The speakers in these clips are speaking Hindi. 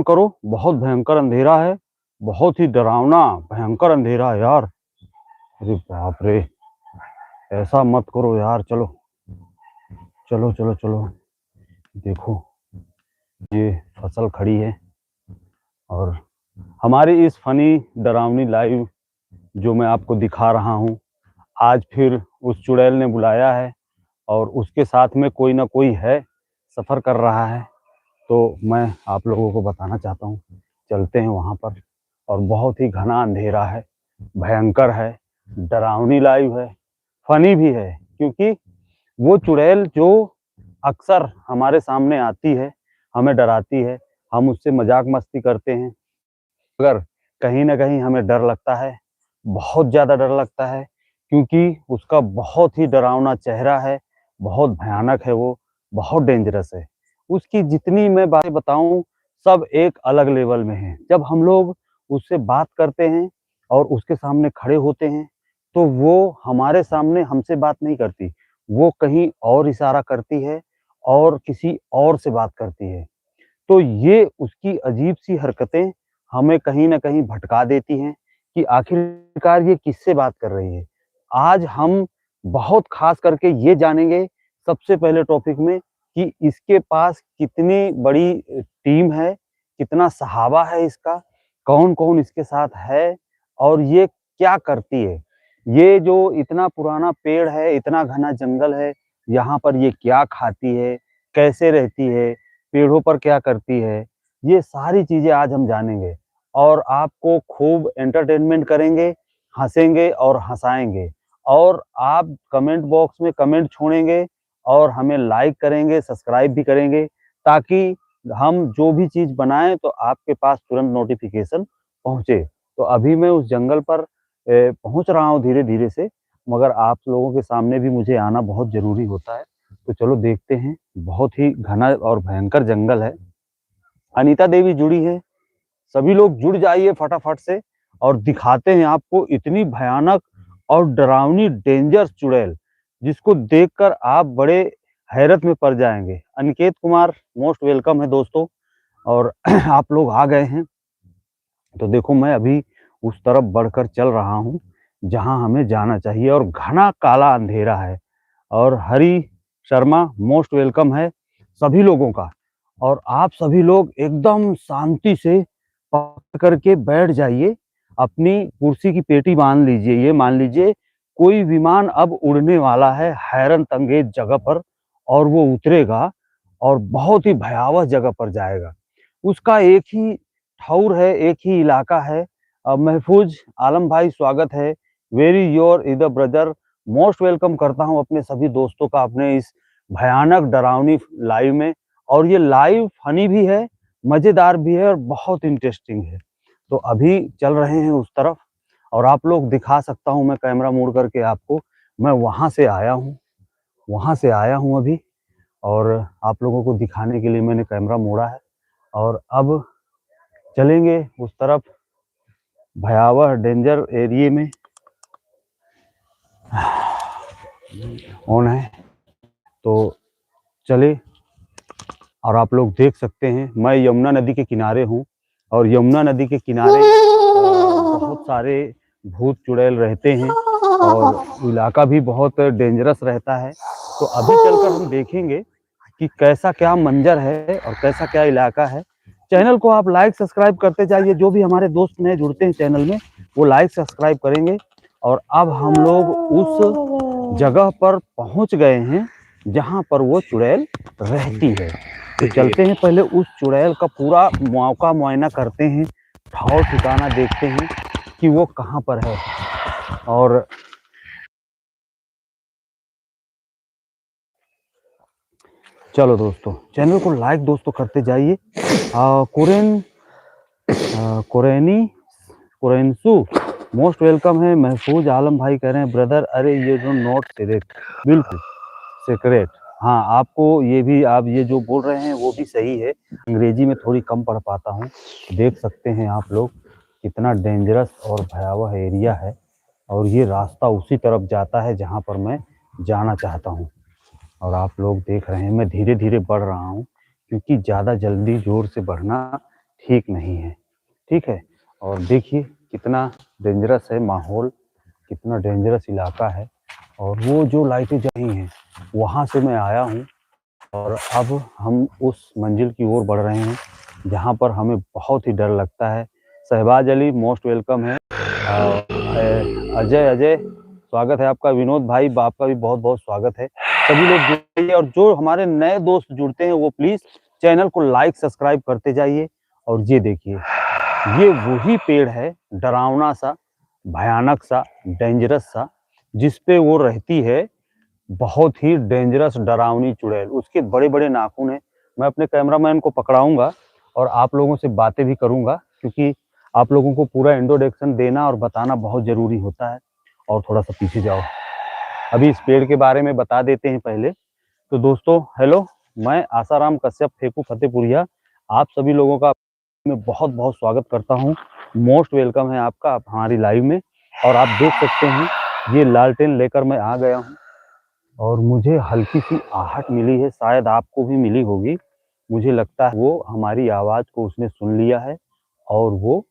करो, बहुत भयंकर अंधेरा है, बहुत ही डरावना भयंकर अंधेरा है यार। अरे बाप रे, ऐसा मत करो यार। चलो चलो चलो चलो, देखो ये फसल खड़ी है और हमारी इस फनी डरावनी लाइव जो मैं आपको दिखा रहा हूँ, आज फिर उस चुड़ैल ने बुलाया है और उसके साथ में कोई ना कोई है, सफ़र कर रहा है। तो मैं आप लोगों को बताना चाहता हूँ, चलते हैं वहाँ पर। और बहुत ही घना अंधेरा है, भयंकर है, डरावनी लाइव है, फनी भी है, क्योंकि वो चुड़ैल जो अक्सर हमारे सामने आती है, हमें डराती है, हम उससे मजाक मस्ती करते हैं, मगर कहीं न कहीं हमें डर लगता है, बहुत ज़्यादा डर लगता है, क्योंकि उसका बहुत ही डरावना चेहरा है, बहुत भयानक है वो, बहुत डेंजरस है। उसकी जितनी मैं बातें बताऊँ, सब एक अलग लेवल में हैं। जब हम लोग उससे बात करते हैं और उसके सामने खड़े होते हैं, तो वो हमारे सामने हमसे बात नहीं करती, वो कहीं और इशारा करती है और किसी और से बात करती है। तो ये उसकी अजीब-सी हरकतें हमें कहीं न कहीं भटका देती हैं कि आखिरकार ये किससे बात कर रही है। आज हम बहुत ख़ास करके ये जानेंगे सबसे पहले टॉपिक में कि इसके पास कितनी बड़ी टीम है, कितना सहारा है इसका, कौन-कौन इसके साथ है और ये क्या करती है। ये जो इतना पुराना पेड़ है, इतना घना जंगल है, यहाँ पर ये क्या खाती है, कैसे रहती है, पेड़ों पर क्या करती है, ये सारी चीज़ें आज हम जानेंगे और आपको खूब एंटरटेनमेंट करेंगे, हँसेंगे और हँसाएँगे और आप कमेंट बॉक्स में कमेंट छोड़ेंगे और हमें लाइक करेंगे, सब्सक्राइब भी करेंगे, ताकि हम जो भी चीज़ बनाएँ तो आपके पास तुरंत नोटिफ़िकेशन पहुँचे। तो अभी मैं उस जंगल पर पहुँच रहा हूँ धीरे-धीरे से, मगर आप लोगों के सामने भी मुझे आना बहुत ज़रूरी होता है। तो चलो देखते हैं, बहुत ही घना और भयंकर जंगल है। अनीता देवी जुड़ी हैं, सभी लोग जुड़ जाइए फटाफट से और दिखाते हैं आपको इतनी भयानक और डरावनी डेंजर चुड़ैल, जिसको देखकर आप बड़े हैरत में पड़ जाएँगे। अनिकेत कुमार मोस्ट वेलकम है दोस्तों और आप लोग आ गए हैं। तो देखो मैं अभी उस तरफ बढ़कर चल रहा हूँ, जहाँ हमें जाना चाहिए और घना काला अंधेरा है। और हरी शर्मा मोस्ट वेलकम है सभी लोगों का। और आप सभी लोग एकदम शांति से पकड़ करके बैठ जाइए, अपनी कुर्सी की पेटी बांध लीजिए। ये मान लीजिए कोई विमान अब उड़ने वाला है हैरत अंगेज जगह पर और वो उतरेगा और बहुत ही भयावह जगह पर जाएगा। उसका एक ही ठौर है, एक ही इलाका है। महफूज आलम भाई स्वागत है। वेरी योर इधर ब्रदर, मोस्ट वेलकम करता हूँ अपने सभी दोस्तों का अपने इस भयानक डरावनी लाइव में। और ये लाइव फनी भी है, मज़ेदार भी है और बहुत इंटरेस्टिंग है। तो अभी चल रहे हैं उस तरफ और आप लोग दिखा सकता हूँ मैं कैमरा मोड़ करके आपको। मैं वहाँ से आया हूँ अभी और आप लोगों को दिखाने के लिए मैंने कैमरा मोड़ा है और अब चलेंगे उस तरफ भयावह डेंजर एरिये में। ऑन है तो चले। और आप लोग देख सकते हैं मैं यमुना नदी के किनारे हूँ और यमुना नदी के किनारे बहुत सारे भूत चुड़ैल रहते हैं और इलाका भी बहुत डेंजरस रहता है। तो अभी चलकर हम देखेंगे कि कैसा क्या मंजर है और कैसा क्या इलाका है। चैनल को आप लाइक सब्सक्राइब करते जाइए, जो भी हमारे दोस्त नए जुड़ते हैं चैनल में वो लाइक सब्सक्राइब करेंगे। और अब हम लोग उस जगह पर पहुंच गए हैं जहां पर वो चुड़ैल रहती है। तो चलते हैं, पहले उस चुड़ैल का पूरा मौका मुआयना करते हैं, ठौर ठिकाना देखते हैं कि वो कहाँ पर है। और चलो दोस्तों, चैनल को लाइक दोस्तों करते जाइए। कुरेन कुरैनी कुरैनसू मोस्ट वेलकम है। महफूज आलम भाई कह रहे हैं ब्रदर अरे ये जो नॉट सीक्रेट, बिल्कुल सीक्रेट। हाँ, आपको ये भी आप ये जो बोल रहे हैं वो भी सही है। अंग्रेजी में थोड़ी कम पढ़ पाता हूँ। देख सकते हैं आप लोग कितना डेंजरस और भयावह एरिया है और ये रास्ता उसी तरफ जाता है जहाँ पर मैं जाना चाहता हूँ। और आप लोग देख रहे हैं मैं धीरे धीरे बढ़ रहा हूँ, क्योंकि ज़्यादा जल्दी ज़ोर से बढ़ना ठीक नहीं है, ठीक है। और देखिए कितना डेंजरस है माहौल, कितना डेंजरस इलाका है। और वो जो लाइटें जली हैं वहाँ से मैं आया हूँ और अब हम उस मंजिल की ओर बढ़ रहे हैं जहाँ पर हमें बहुत ही डर लगता है। शहबाज अली मोस्ट वेलकम है। अजय अजय स्वागत है आपका। विनोद भाई आपका भी बहुत बहुत स्वागत है। सभी लोग जुड़िए और जो हमारे नए दोस्त जुड़ते हैं वो प्लीज चैनल को लाइक सब्सक्राइब करते जाइए। और ये देखिए ये वही पेड़ है डरावना सा, भयानक सा, डेंजरस सा, जिस पे वो रहती है। बहुत ही डेंजरस डरावनी चुड़ैल, उसके बड़े बड़े नाखून हैं। मैं अपने कैमरामैन को पकड़ाऊंगा और आप लोगों से बातें भी करूंगा, क्योंकि आप लोगों को पूरा इंट्रोडक्शन देना और बताना बहुत जरूरी होता है। और थोड़ा सा पीछे जाओ, अभी इस पेड़ के बारे में बता देते हैं पहले। तो दोस्तों हेलो, मैं आसाराम कश्यप फेकू फतेहपुरिया आप सभी लोगों का मैं बहुत बहुत स्वागत करता हूं। मोस्ट वेलकम है आपका आप हमारी लाइव में। और आप देख सकते हैं ये लालटेन लेकर मैं आ गया हूं और मुझे हल्की सी आहट मिली है, शायद आपको भी मिली होगी। मुझे लगता है वो हमारी आवाज़ को उसने सुन लिया है और वो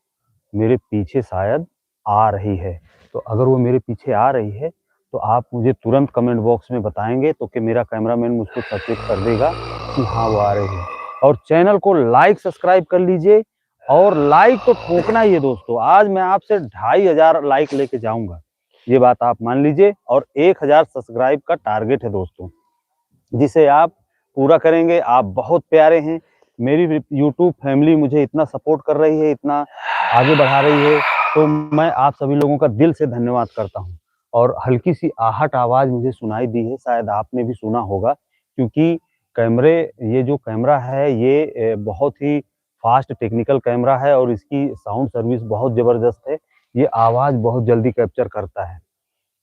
मेरे पीछे शायद आ रही है। तो अगर वो मेरे पीछे आ रही है तो आप मुझे तुरंत कमेंट बॉक्स में बताएंगे तो कि मेरा कैमरामैन मुझको सचेत कर देगा कि हाँ वो आ रही है। और चैनल को लाइक सब्सक्राइब कर लीजिए और लाइक तो ठोकना ही है दोस्तों। आज मैं आपसे 2500 लाइक लेके जाऊंगा, ये बात आप मान लीजिए। और 1000 सब्सक्राइब का टारगेट है दोस्तों, जिसे आप पूरा करेंगे। आप बहुत प्यारे हैं, मेरी यूट्यूब फैमिली मुझे इतना सपोर्ट कर रही है, इतना आगे बढ़ा रही है, तो मैं आप सभी लोगों का दिल से धन्यवाद करता हूं। और हल्की सी आहट आवाज़ मुझे सुनाई दी है, शायद आपने भी सुना होगा, क्योंकि ये जो कैमरा है ये बहुत ही फास्ट टेक्निकल कैमरा है और इसकी साउंड सर्विस बहुत ज़बरदस्त है। ये आवाज़ बहुत जल्दी कैप्चर करता है।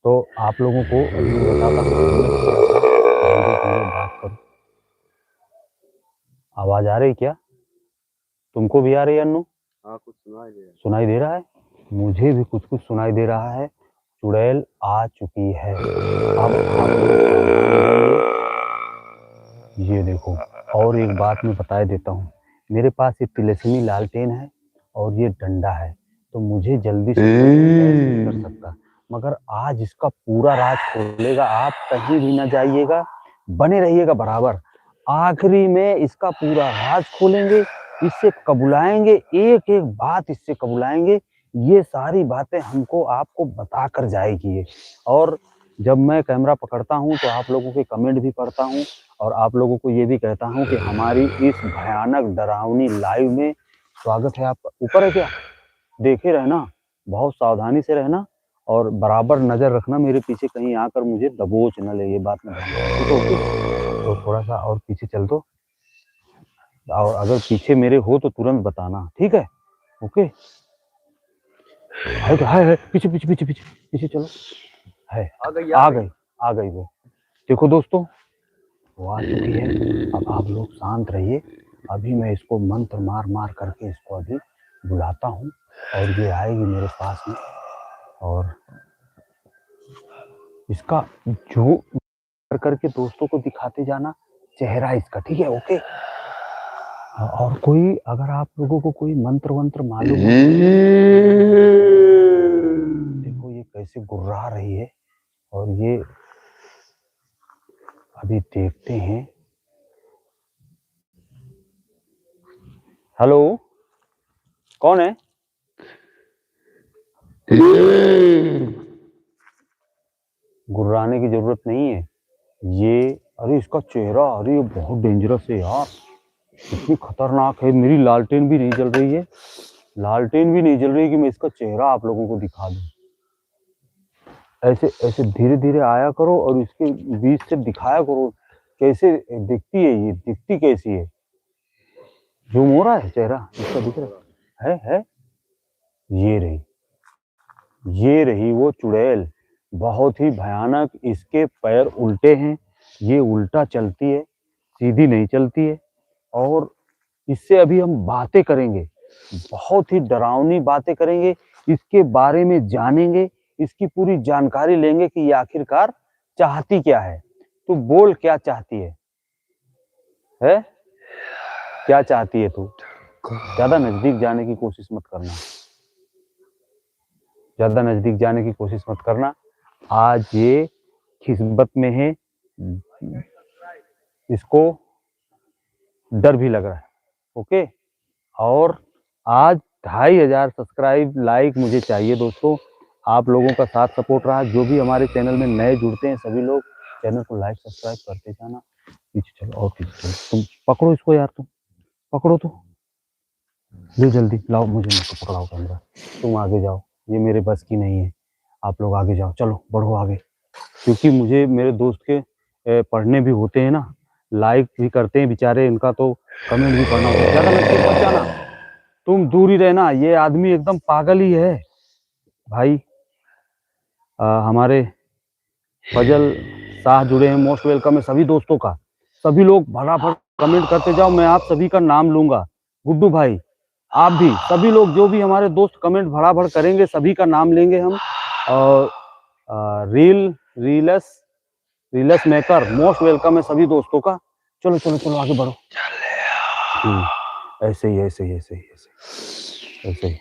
तो आप लोगों को अभी मैं बताता हूँ, धीरे-धीरे बात करो। आवाज़ आ रही क्या? तुमको भी आ रही है अन्नू? हाँ, कुछ सुनाई दे रहा है। सुनाई दे रहा है? मुझे भी कुछ-कुछ सुनाई दे रहा है। चुड़ैल आ चुकी है। अब आप लोग सावधान रहिए। ये देखो, और एक बात मैं बताए देता हूँ, मेरे पास ये तिलस्मी लालटेन है और ये डंडा है, तो मुझे जल्दी से कोई अटैक नहीं कर सकता। मगर आज इसका पूरा राज खोलेगा, आप कहीं भी ना जाइएगा, बने रहिएगा बराबर। आखिरी में इसका पूरा राज खोलेंगे, इससे कबुलाएंगे, एक-एक बात इससे कबुलाएंगे। ये सारी बातें हमको आपको बता कर जाएगी ये। और जब मैं कैमरा पकड़ता हूँ तो आप लोगों के कमेंट भी पढ़ता हूँ और आप लोगों को ये भी कहता हूँ कि हमारी इस भयानक डरावनी लाइव में स्वागत है आपका। ऊपर है क्या? देखे रहना, बहुत सावधानी से रहना और बराबर नज़र रखना मेरे पीछे कहीं आकर मुझे दबोच न ले, ये बात मैं ध्यान रखना। ओके, तो थोड़ा सा और पीछे चल दो और अगर पीछे मेरे हो तो तुरंत बताना, ठीक है? ओके। है, पीछे पीछे पीछे पीछे पीछे चलो। है, आ गई वो। देखो दोस्तों, वो आ चुकी है। अब आप लोग शांत रहिए, अभी मैं इसको मंत्र मार मार करके इसको अभी बुलाता हूँ और ये आएगी मेरे पास में। और इसका जो कर करके दोस्तों को दिखाते जाना चेहरा इसका, ठीक है? ओके। और कोई अगर आप लोगों को कोई मंत्र वंत्र मालूम हो, देखो ये कैसे गुर्रा रही है। और ये अभी देखते हैं। हेलो, कौन है? गुर्राने की जरूरत नहीं है। ये अरे इसका चेहरा, अरे ये बहुत डेंजरस है यार, इतनी खतरनाक है। मेरी लालटेन भी नहीं जल रही है, लालटेन भी नहीं जल रही कि मैं इसका चेहरा आप लोगों को दिखा दूं। ऐसे ऐसे धीरे धीरे आया करो और इसके बीच से दिखाया करो कैसे दिखती है, ये दिखती कैसी है। जूम हो रहा है चेहरा इसका, दिख रहा है। ये रही वो चुड़ैल, बहुत ही भयानक। इसके पैर उल्टे हैं, ये उल्टा चलती है, सीधी नहीं चलती है। और इससे अभी हम बातें करेंगे, बहुत ही डरावनी बातें करेंगे, इसके बारे में जानेंगे, इसकी पूरी जानकारी लेंगे कि ये आखिरकार चाहती क्या है। तू बोल क्या चाहती है? क्या चाहती है तू? ज्यादा नजदीक जाने की कोशिश मत करना, ज्यादा नजदीक जाने की कोशिश मत करना। आज ये खिस्मत में है, इसको डर भी लग रहा है। ओके, और आज 2500 सब्सक्राइब लाइक मुझे चाहिए दोस्तों। आप लोगों का साथ सपोर्ट रहा। जो भी हमारे चैनल में नए जुड़ते हैं सभी लोग चैनल को लाइक सब्सक्राइब करते जाना। पीछे चलो और पीछे चलो, तुम पकड़ो इसको यार, तुम पकड़ो तो, ले जल्दी लाओ, मुझे मत पकड़ाओ कैमरा, तुम आगे जाओ, ये मेरे बस की नहीं है। आप लोग आगे जाओ, चलो बढ़ो आगे, क्योंकि मुझे मेरे दोस्त के पढ़ने भी होते हैं ना, लाइक भी करते हैं बेचारे, इनका तो कमेंट भी पढ़ना होता है। ज्यादा नजदीक मत जाना, तुम दूर ही रहना। ये आदमी एकदम पागल ही है भाई। हमारे फजल शाह जुड़े हैं, मोस्ट वेलकम है सभी दोस्तों का। सभी लोग फटाफट कमेंट करते जाओ, मैं आप सभी का नाम लूंगा। गुड्डू भाई आप भी, सभी लोग जो भी हमारे दोस्त कमेंट भड़ाभड़ करेंगे सभी का नाम लेंगे हम। और रीलस मेकर मोस्ट वेलकम है सभी दोस्तों का। चलो चलो चलो आगे बढ़ो। ऐसे ही ऐसे ही ऐसे ही ऐसे ऐसे ही।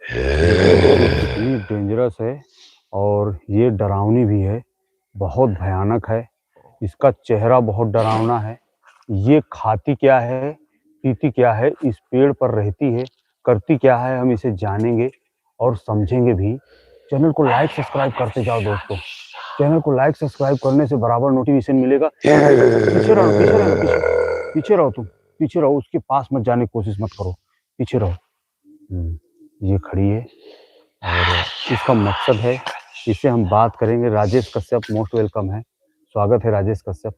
कितनी डेंजरस है और ये डरावनी भी है, बहुत भयानक है। इसका चेहरा बहुत डरावना है। ये खाती क्या है, पीती क्या है, इस पेड़ पर रहती है, करती क्या है, हम इसे जानेंगे और समझेंगे भी। चैनल को लाइक सब्सक्राइब करते जाओ दोस्तों। चैनल को लाइक सब्सक्राइब करने से बराबर नोटिफिकेशन मिलेगा। पीछे रहो, पीछे रहो, पीछे रहो, तुम पीछे रहो, उसके पास मत जाने की कोशिश मत करो, पीछे रहो। ये खड़ी है और इसका मकसद है, इससे हम बात करेंगे। राजेश कश्यप मोस्ट वेलकम है, स्वागत है राजेश कश्यप।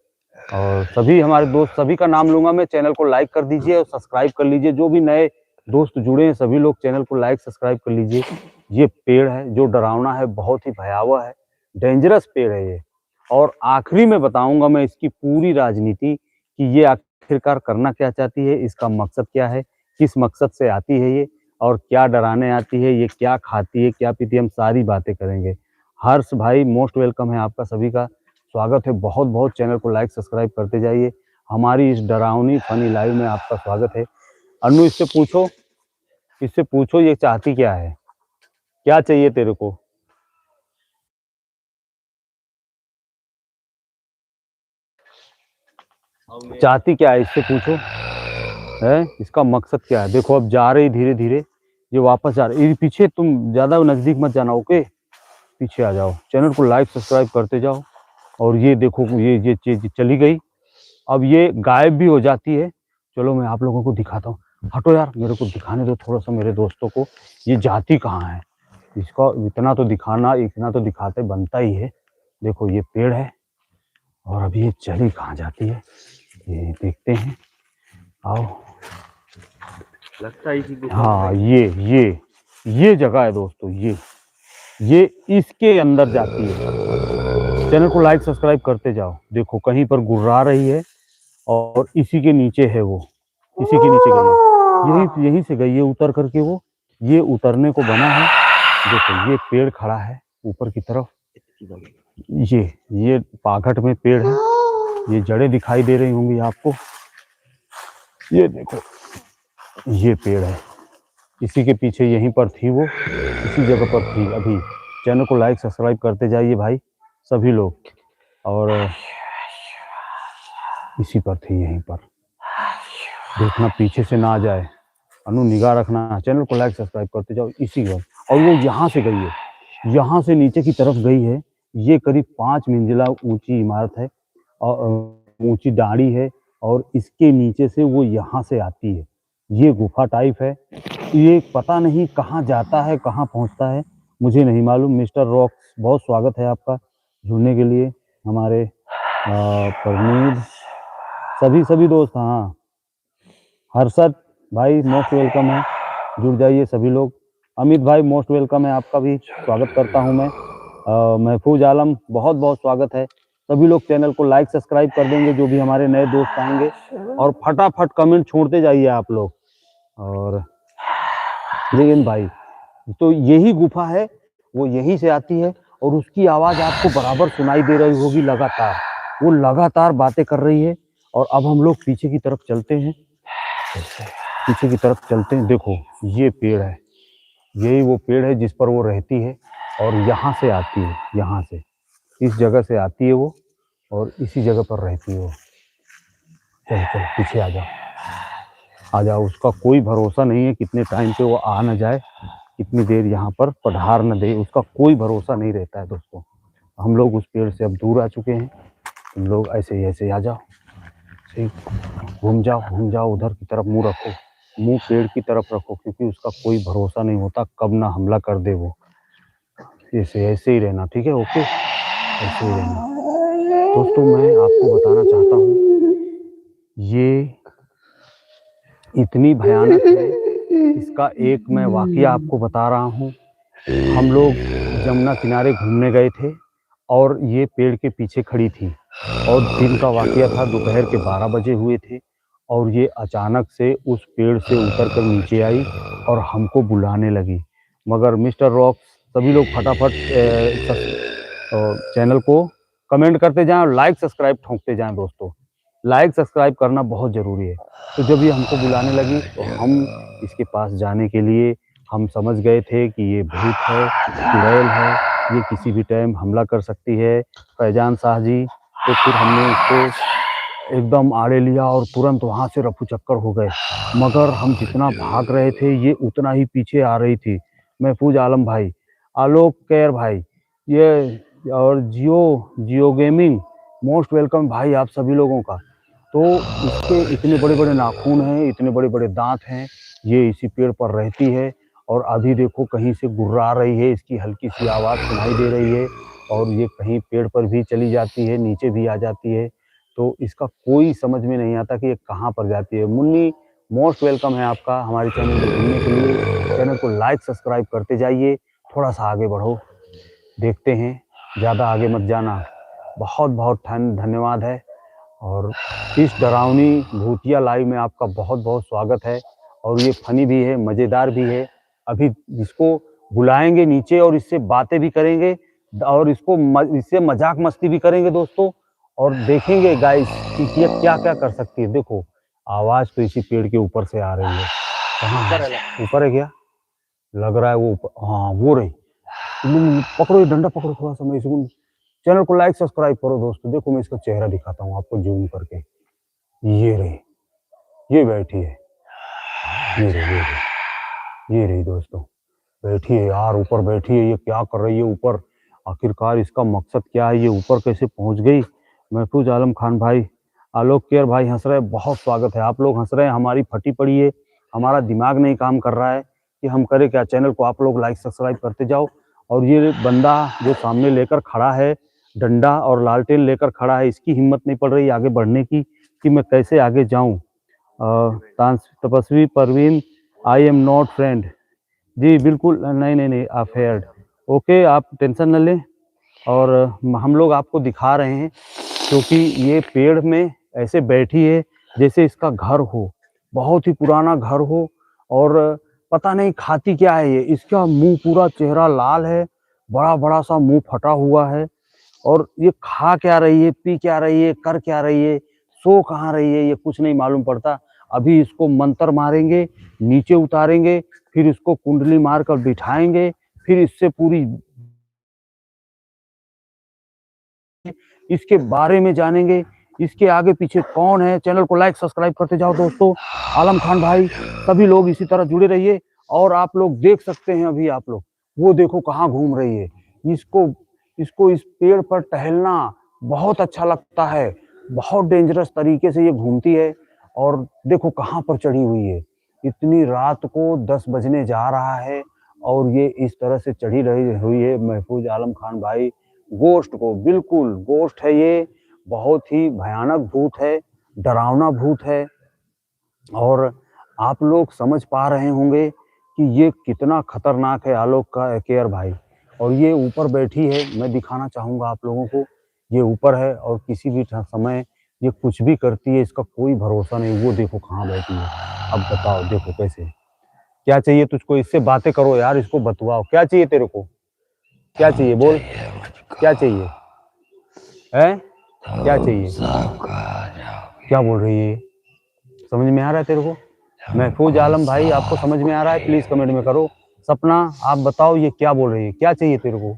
और सभी हमारे दोस्त सभी का नाम लूंगा मैं। चैनल को लाइक कर दीजिए और सब्सक्राइब कर लीजिए। जो भी नए दोस्त जुड़े हैं सभी लोग चैनल को लाइक सब्सक्राइब कर लीजिए। ये पेड़ है जो डरावना है, बहुत ही भयावह है, डेंजरस पेड़ है ये। और आखिरी में बताऊंगा मैं इसकी पूरी राजनीति कि ये आखिरकार करना क्या चाहती है, इसका मकसद क्या है, किस मकसद से आती है ये, और क्या डराने आती है, ये क्या खाती है, क्या पीती है, हम सारी बातें करेंगे। हर्ष भाई मोस्ट वेलकम है, आपका सभी का स्वागत है बहुत बहुत। चैनल को लाइक सब्सक्राइब करते जाइए। हमारी इस डरावनी फनी लाइव में आपका स्वागत है। अनु इससे पूछो ये चाहती क्या है, क्या चाहिए तेरे को? चाहती क्या है इससे पूछो, है इसका मकसद क्या है? देखो अब जा रही धीरे धीरे, ये वापस जा रही। पीछे तुम ज्यादा नजदीक मत जाना, ओके, पीछे आ जाओ। चैनल को लाइक सब्सक्राइब करते जाओ। और ये देखो ये चीज चली गई, अब ये गायब भी हो जाती है। चलो मैं आप लोगों को दिखाता हूँ, हटो यार, मेरे को दिखाने दो थोड़ा सा मेरे दोस्तों को, ये जाती कहाँ है। इसका इतना तो दिखाते बनता ही है। देखो ये पेड़ है और अभी ये चली कहाँ जाती है, ये देखते हैं, आओ। लगता है कि हाँ ये जगह है दोस्तों, ये इसके अंदर जाती है। चैनल को लाइक सब्सक्राइब करते जाओ। देखो कहीं पर गुर्रा रही है और इसी के नीचे है वो, इसी के नीचे गई है, यहीं से गई है उतर करके। वो ये उतरने को बना है। देखो ये पेड़ खड़ा है ऊपर की तरफ, ये पाघट में पेड़ है, ये जड़ें दिखाई दे रही होंगी आपको। ये देखो ये पेड़ है, इसी के पीछे यहीं पर थी वो, इसी जगह पर थी अभी। चैनल को लाइक सब्सक्राइब करते जाइए भाई सभी लोग। और इसी पर थी, यहीं पर देखना पीछे से ना आ जाए। अनु निगाह रखना, चैनल को लाइक सब्सक्राइब करते जाओ इसी पर। और वो यहाँ से गई है, यहाँ से नीचे की तरफ गई है। ये करीब 5 मंजिला ऊंची इमारत है और ऊंची डाड़ी है, और इसके नीचे से वो यहाँ से आती है। ये गुफा टाइप है, ये पता नहीं कहाँ जाता है कहाँ पहुँचता है, मुझे नहीं मालूम। मिस्टर रॉक्स बहुत स्वागत है आपका जुड़ने के लिए। हमारे परनीद सभी दोस्त, हाँ हर्षद भाई मोस्ट वेलकम है, जुड़ जाइए सभी लोग। अमित भाई मोस्ट वेलकम है, आपका भी स्वागत करता हूं मैं। महफूज आलम बहुत बहुत स्वागत है। सभी लोग चैनल को लाइक सब्सक्राइब कर देंगे जो भी हमारे नए दोस्त आएंगे, और फटाफट कमेंट छोड़ते जाइए आप लोग। और लेकिन भाई तो यही गुफा है, वो यहीं से आती है और उसकी आवाज आपको बराबर सुनाई दे रही होगी लगातार, वो लगातार बातें कर रही है। और अब हम लोग पीछे की तरफ चलते हैं। पीछे की तरफ चलते हैं। देखो ये पेड़ है, यही वो पेड़ है जिस पर वो रहती है और यहाँ से आती है, यहाँ से इस जगह से आती है वो और इसी जगह पर रहती है वो। चलो चलो पीछे आ जाओ। उसका कोई भरोसा नहीं है कितने टाइम पे वो आ न जाए, कितनी देर यहाँ पर पधार न दे, उसका कोई भरोसा नहीं रहता है दोस्तों। हम लोग उस पेड़ से अब दूर आ चुके हैं। तुम लोग ऐसे ही आ जाओ, सही घूम जाओ उधर की तरफ मुंह रखो, मुंह पेड़ की तरफ रखो, क्योंकि उसका कोई भरोसा नहीं होता कब ना हमला कर दे वो। ऐसे ही रहना, ठीक है? ओके, ऐसे ही रहना। दोस्तों मैं आपको बताना चाहता हूँ, ये इतनी भयानक है, इसका एक मैं वाकया आपको बता रहा हूँ। हम लोग जमुना किनारे घूमने गए थे और ये पेड़ के पीछे खड़ी थी और दिन का वाकया था, दोपहर के 12 बजे हुए थे और ये अचानक से उस पेड़ से उतर कर नीचे आई और हमको बुलाने लगी। मगर मिस्टर रॉक सभी लोग फटाफट चैनल को कमेंट करते जाएं और लाइक सब्सक्राइब ठोंकते जाएं दोस्तों। लाइक सब्सक्राइब करना बहुत ज़रूरी है। तो जब ये हमको बुलाने लगी तो हम इसके पास जाने के लिए हम समझ गए थे कि ये भूत है, चुड़ैल है, ये किसी भी टाइम हमला कर सकती है, फैजान शाह जी। तो फिर हमने इसको एकदम आड़े लिया और तुरंत वहाँ से रफू चक्कर हो गए। मगर हम जितना भाग रहे थे ये उतना ही पीछे आ रही थी। महफूज आलम भाई, आलोक कैर भाई, ये और जियो गेमिंग, मोस्ट वेलकम भाई आप सभी लोगों का। तो इसके इतने बड़े बड़े नाखून हैं, इतने बड़े बड़े दांत हैं, ये इसी पेड़ पर रहती है और अभी देखो कहीं से गुर्रा रही है, इसकी हल्की सी आवाज़ सुनाई दे रही है और ये कहीं पेड़ पर भी चली जाती है, नीचे भी आ जाती है। तो इसका कोई समझ में नहीं आता कि ये कहाँ पर जाती है। मुन्नी मोस्ट वेलकम है आपका हमारे चैनल में जुड़ने के लिए। चैनल को लाइक सब्सक्राइब करते जाइए, थोड़ा सा आगे बढ़ो, देखते हैं, ज़्यादा आगे मत जाना। बहुत बहुत धन्यवाद है और इस डरावनी भूतिया लाइव में आपका बहुत बहुत स्वागत है। और ये फनी भी है, मज़ेदार भी है। अभी इसको बुलाएंगे नीचे और इससे बातें भी करेंगे और इससे मजाक मस्ती भी करेंगे दोस्तों, और देखेंगे गाइस कि ये क्या क्या कर सकती है। देखो आवाज़ तो इसी पेड़ के ऊपर से आ रही है। कहाँ है? ऊपर है क्या? लग रहा है वो ऊपर, हाँ वो रही। पकड़ो ये डंडा, पकड़ो थोड़ा सा। मैं इसको, चैनल को लाइक सब्सक्राइब करो दोस्तों। देखो मैं इसका चेहरा दिखाता हूँ आपको जूम करके। ये रही, ये बैठी है, ये रही दोस्तों, बैठी है यार, ऊपर बैठी है। ये क्या कर रही है ऊपर? आखिरकार इसका मकसद क्या है? ये ऊपर कैसे पहुंच गई? महफूज आलम खान भाई, आलोक केयर भाई हंस रहे हैं, बहुत स्वागत है। आप लोग हंस रहे हैं, हमारी फटी पड़ी है, हमारा दिमाग नहीं काम कर रहा है कि हम करें क्या। चैनल को आप लोग लाइक सब्सक्राइब करते जाओ। और ये बंदा जो सामने लेकर खड़ा है, डंडा और लालटेन लेकर खड़ा है, इसकी हिम्मत नहीं पड़ रही आगे बढ़ने की कि मैं कैसे आगे जाऊं। Tapasvi Parveen, I am not friend. जी बिल्कुल, नहीं आप हेयर्ड, ओके, आप टेंशन न लें। और हम लोग आपको दिखा रहे हैं क्योंकि ये पेड़ में ऐसे बैठी है जैसे इसका घर हो, बहुत ही पुराना घर हो। और पता नहीं खाती क्या है ये, इसका मुंह पूरा चेहरा लाल है, बड़ा बड़ा सा मुंह फटा हुआ है। और ये खा क्या रही है, पी क्या रही है, कर क्या रही है, सो कहाँ रही है, ये कुछ नहीं मालूम पड़ता। अभी इसको मंत्र मारेंगे, नीचे उतारेंगे, फिर इसको कुंडली मारकर बिठाएंगे, फिर इससे पूरी इसके बारे में जानेंगे, इसके आगे पीछे कौन है। चैनल को लाइक सब्सक्राइब करते जाओ दोस्तों। आलम खान भाई, सभी लोग इसी तरह जुड़े रहिए। और आप लोग देख सकते हैं अभी आप लोग, वो देखो कहाँ घूम रही है। इसको इसको इस पेड़ पर टहलना बहुत अच्छा लगता है, बहुत डेंजरस तरीके से ये घूमती है। और देखो कहाँ पर चढ़ी हुई है, इतनी रात को 10 बजने जा रहा है और ये इस तरह से चढ़ी रही हुई है। महफूज आलम खान भाई, गोश्त को, बिल्कुल गोश्त है ये, बहुत ही भयानक भूत है, डरावना भूत है। और आप लोग समझ पा रहे होंगे कि ये कितना खतरनाक है आलोक का केयर भाई। और ये ऊपर बैठी है, मैं दिखाना चाहूँगा आप लोगों को, ये ऊपर है और किसी भी समय ये कुछ भी करती है, इसका कोई भरोसा नहीं। वो देखो कहाँ बैठी है, अब बताओ देखो कैसे। क्या चाहिए तुझको? इससे बातें करो यार, इसको बतवाओ क्या चाहिए तेरे को, क्या चाहिए बोल, क्या चाहिए है, क्या चाहिए, क्या बोल रही है? समझ में आ रहा है तेरे को? महफूज आलम भाई, आपको समझ में आ रहा है? प्लीज कमेंट में करो। सपना, आप बताओ ये क्या बोल रही है, क्या चाहिए तेरे को?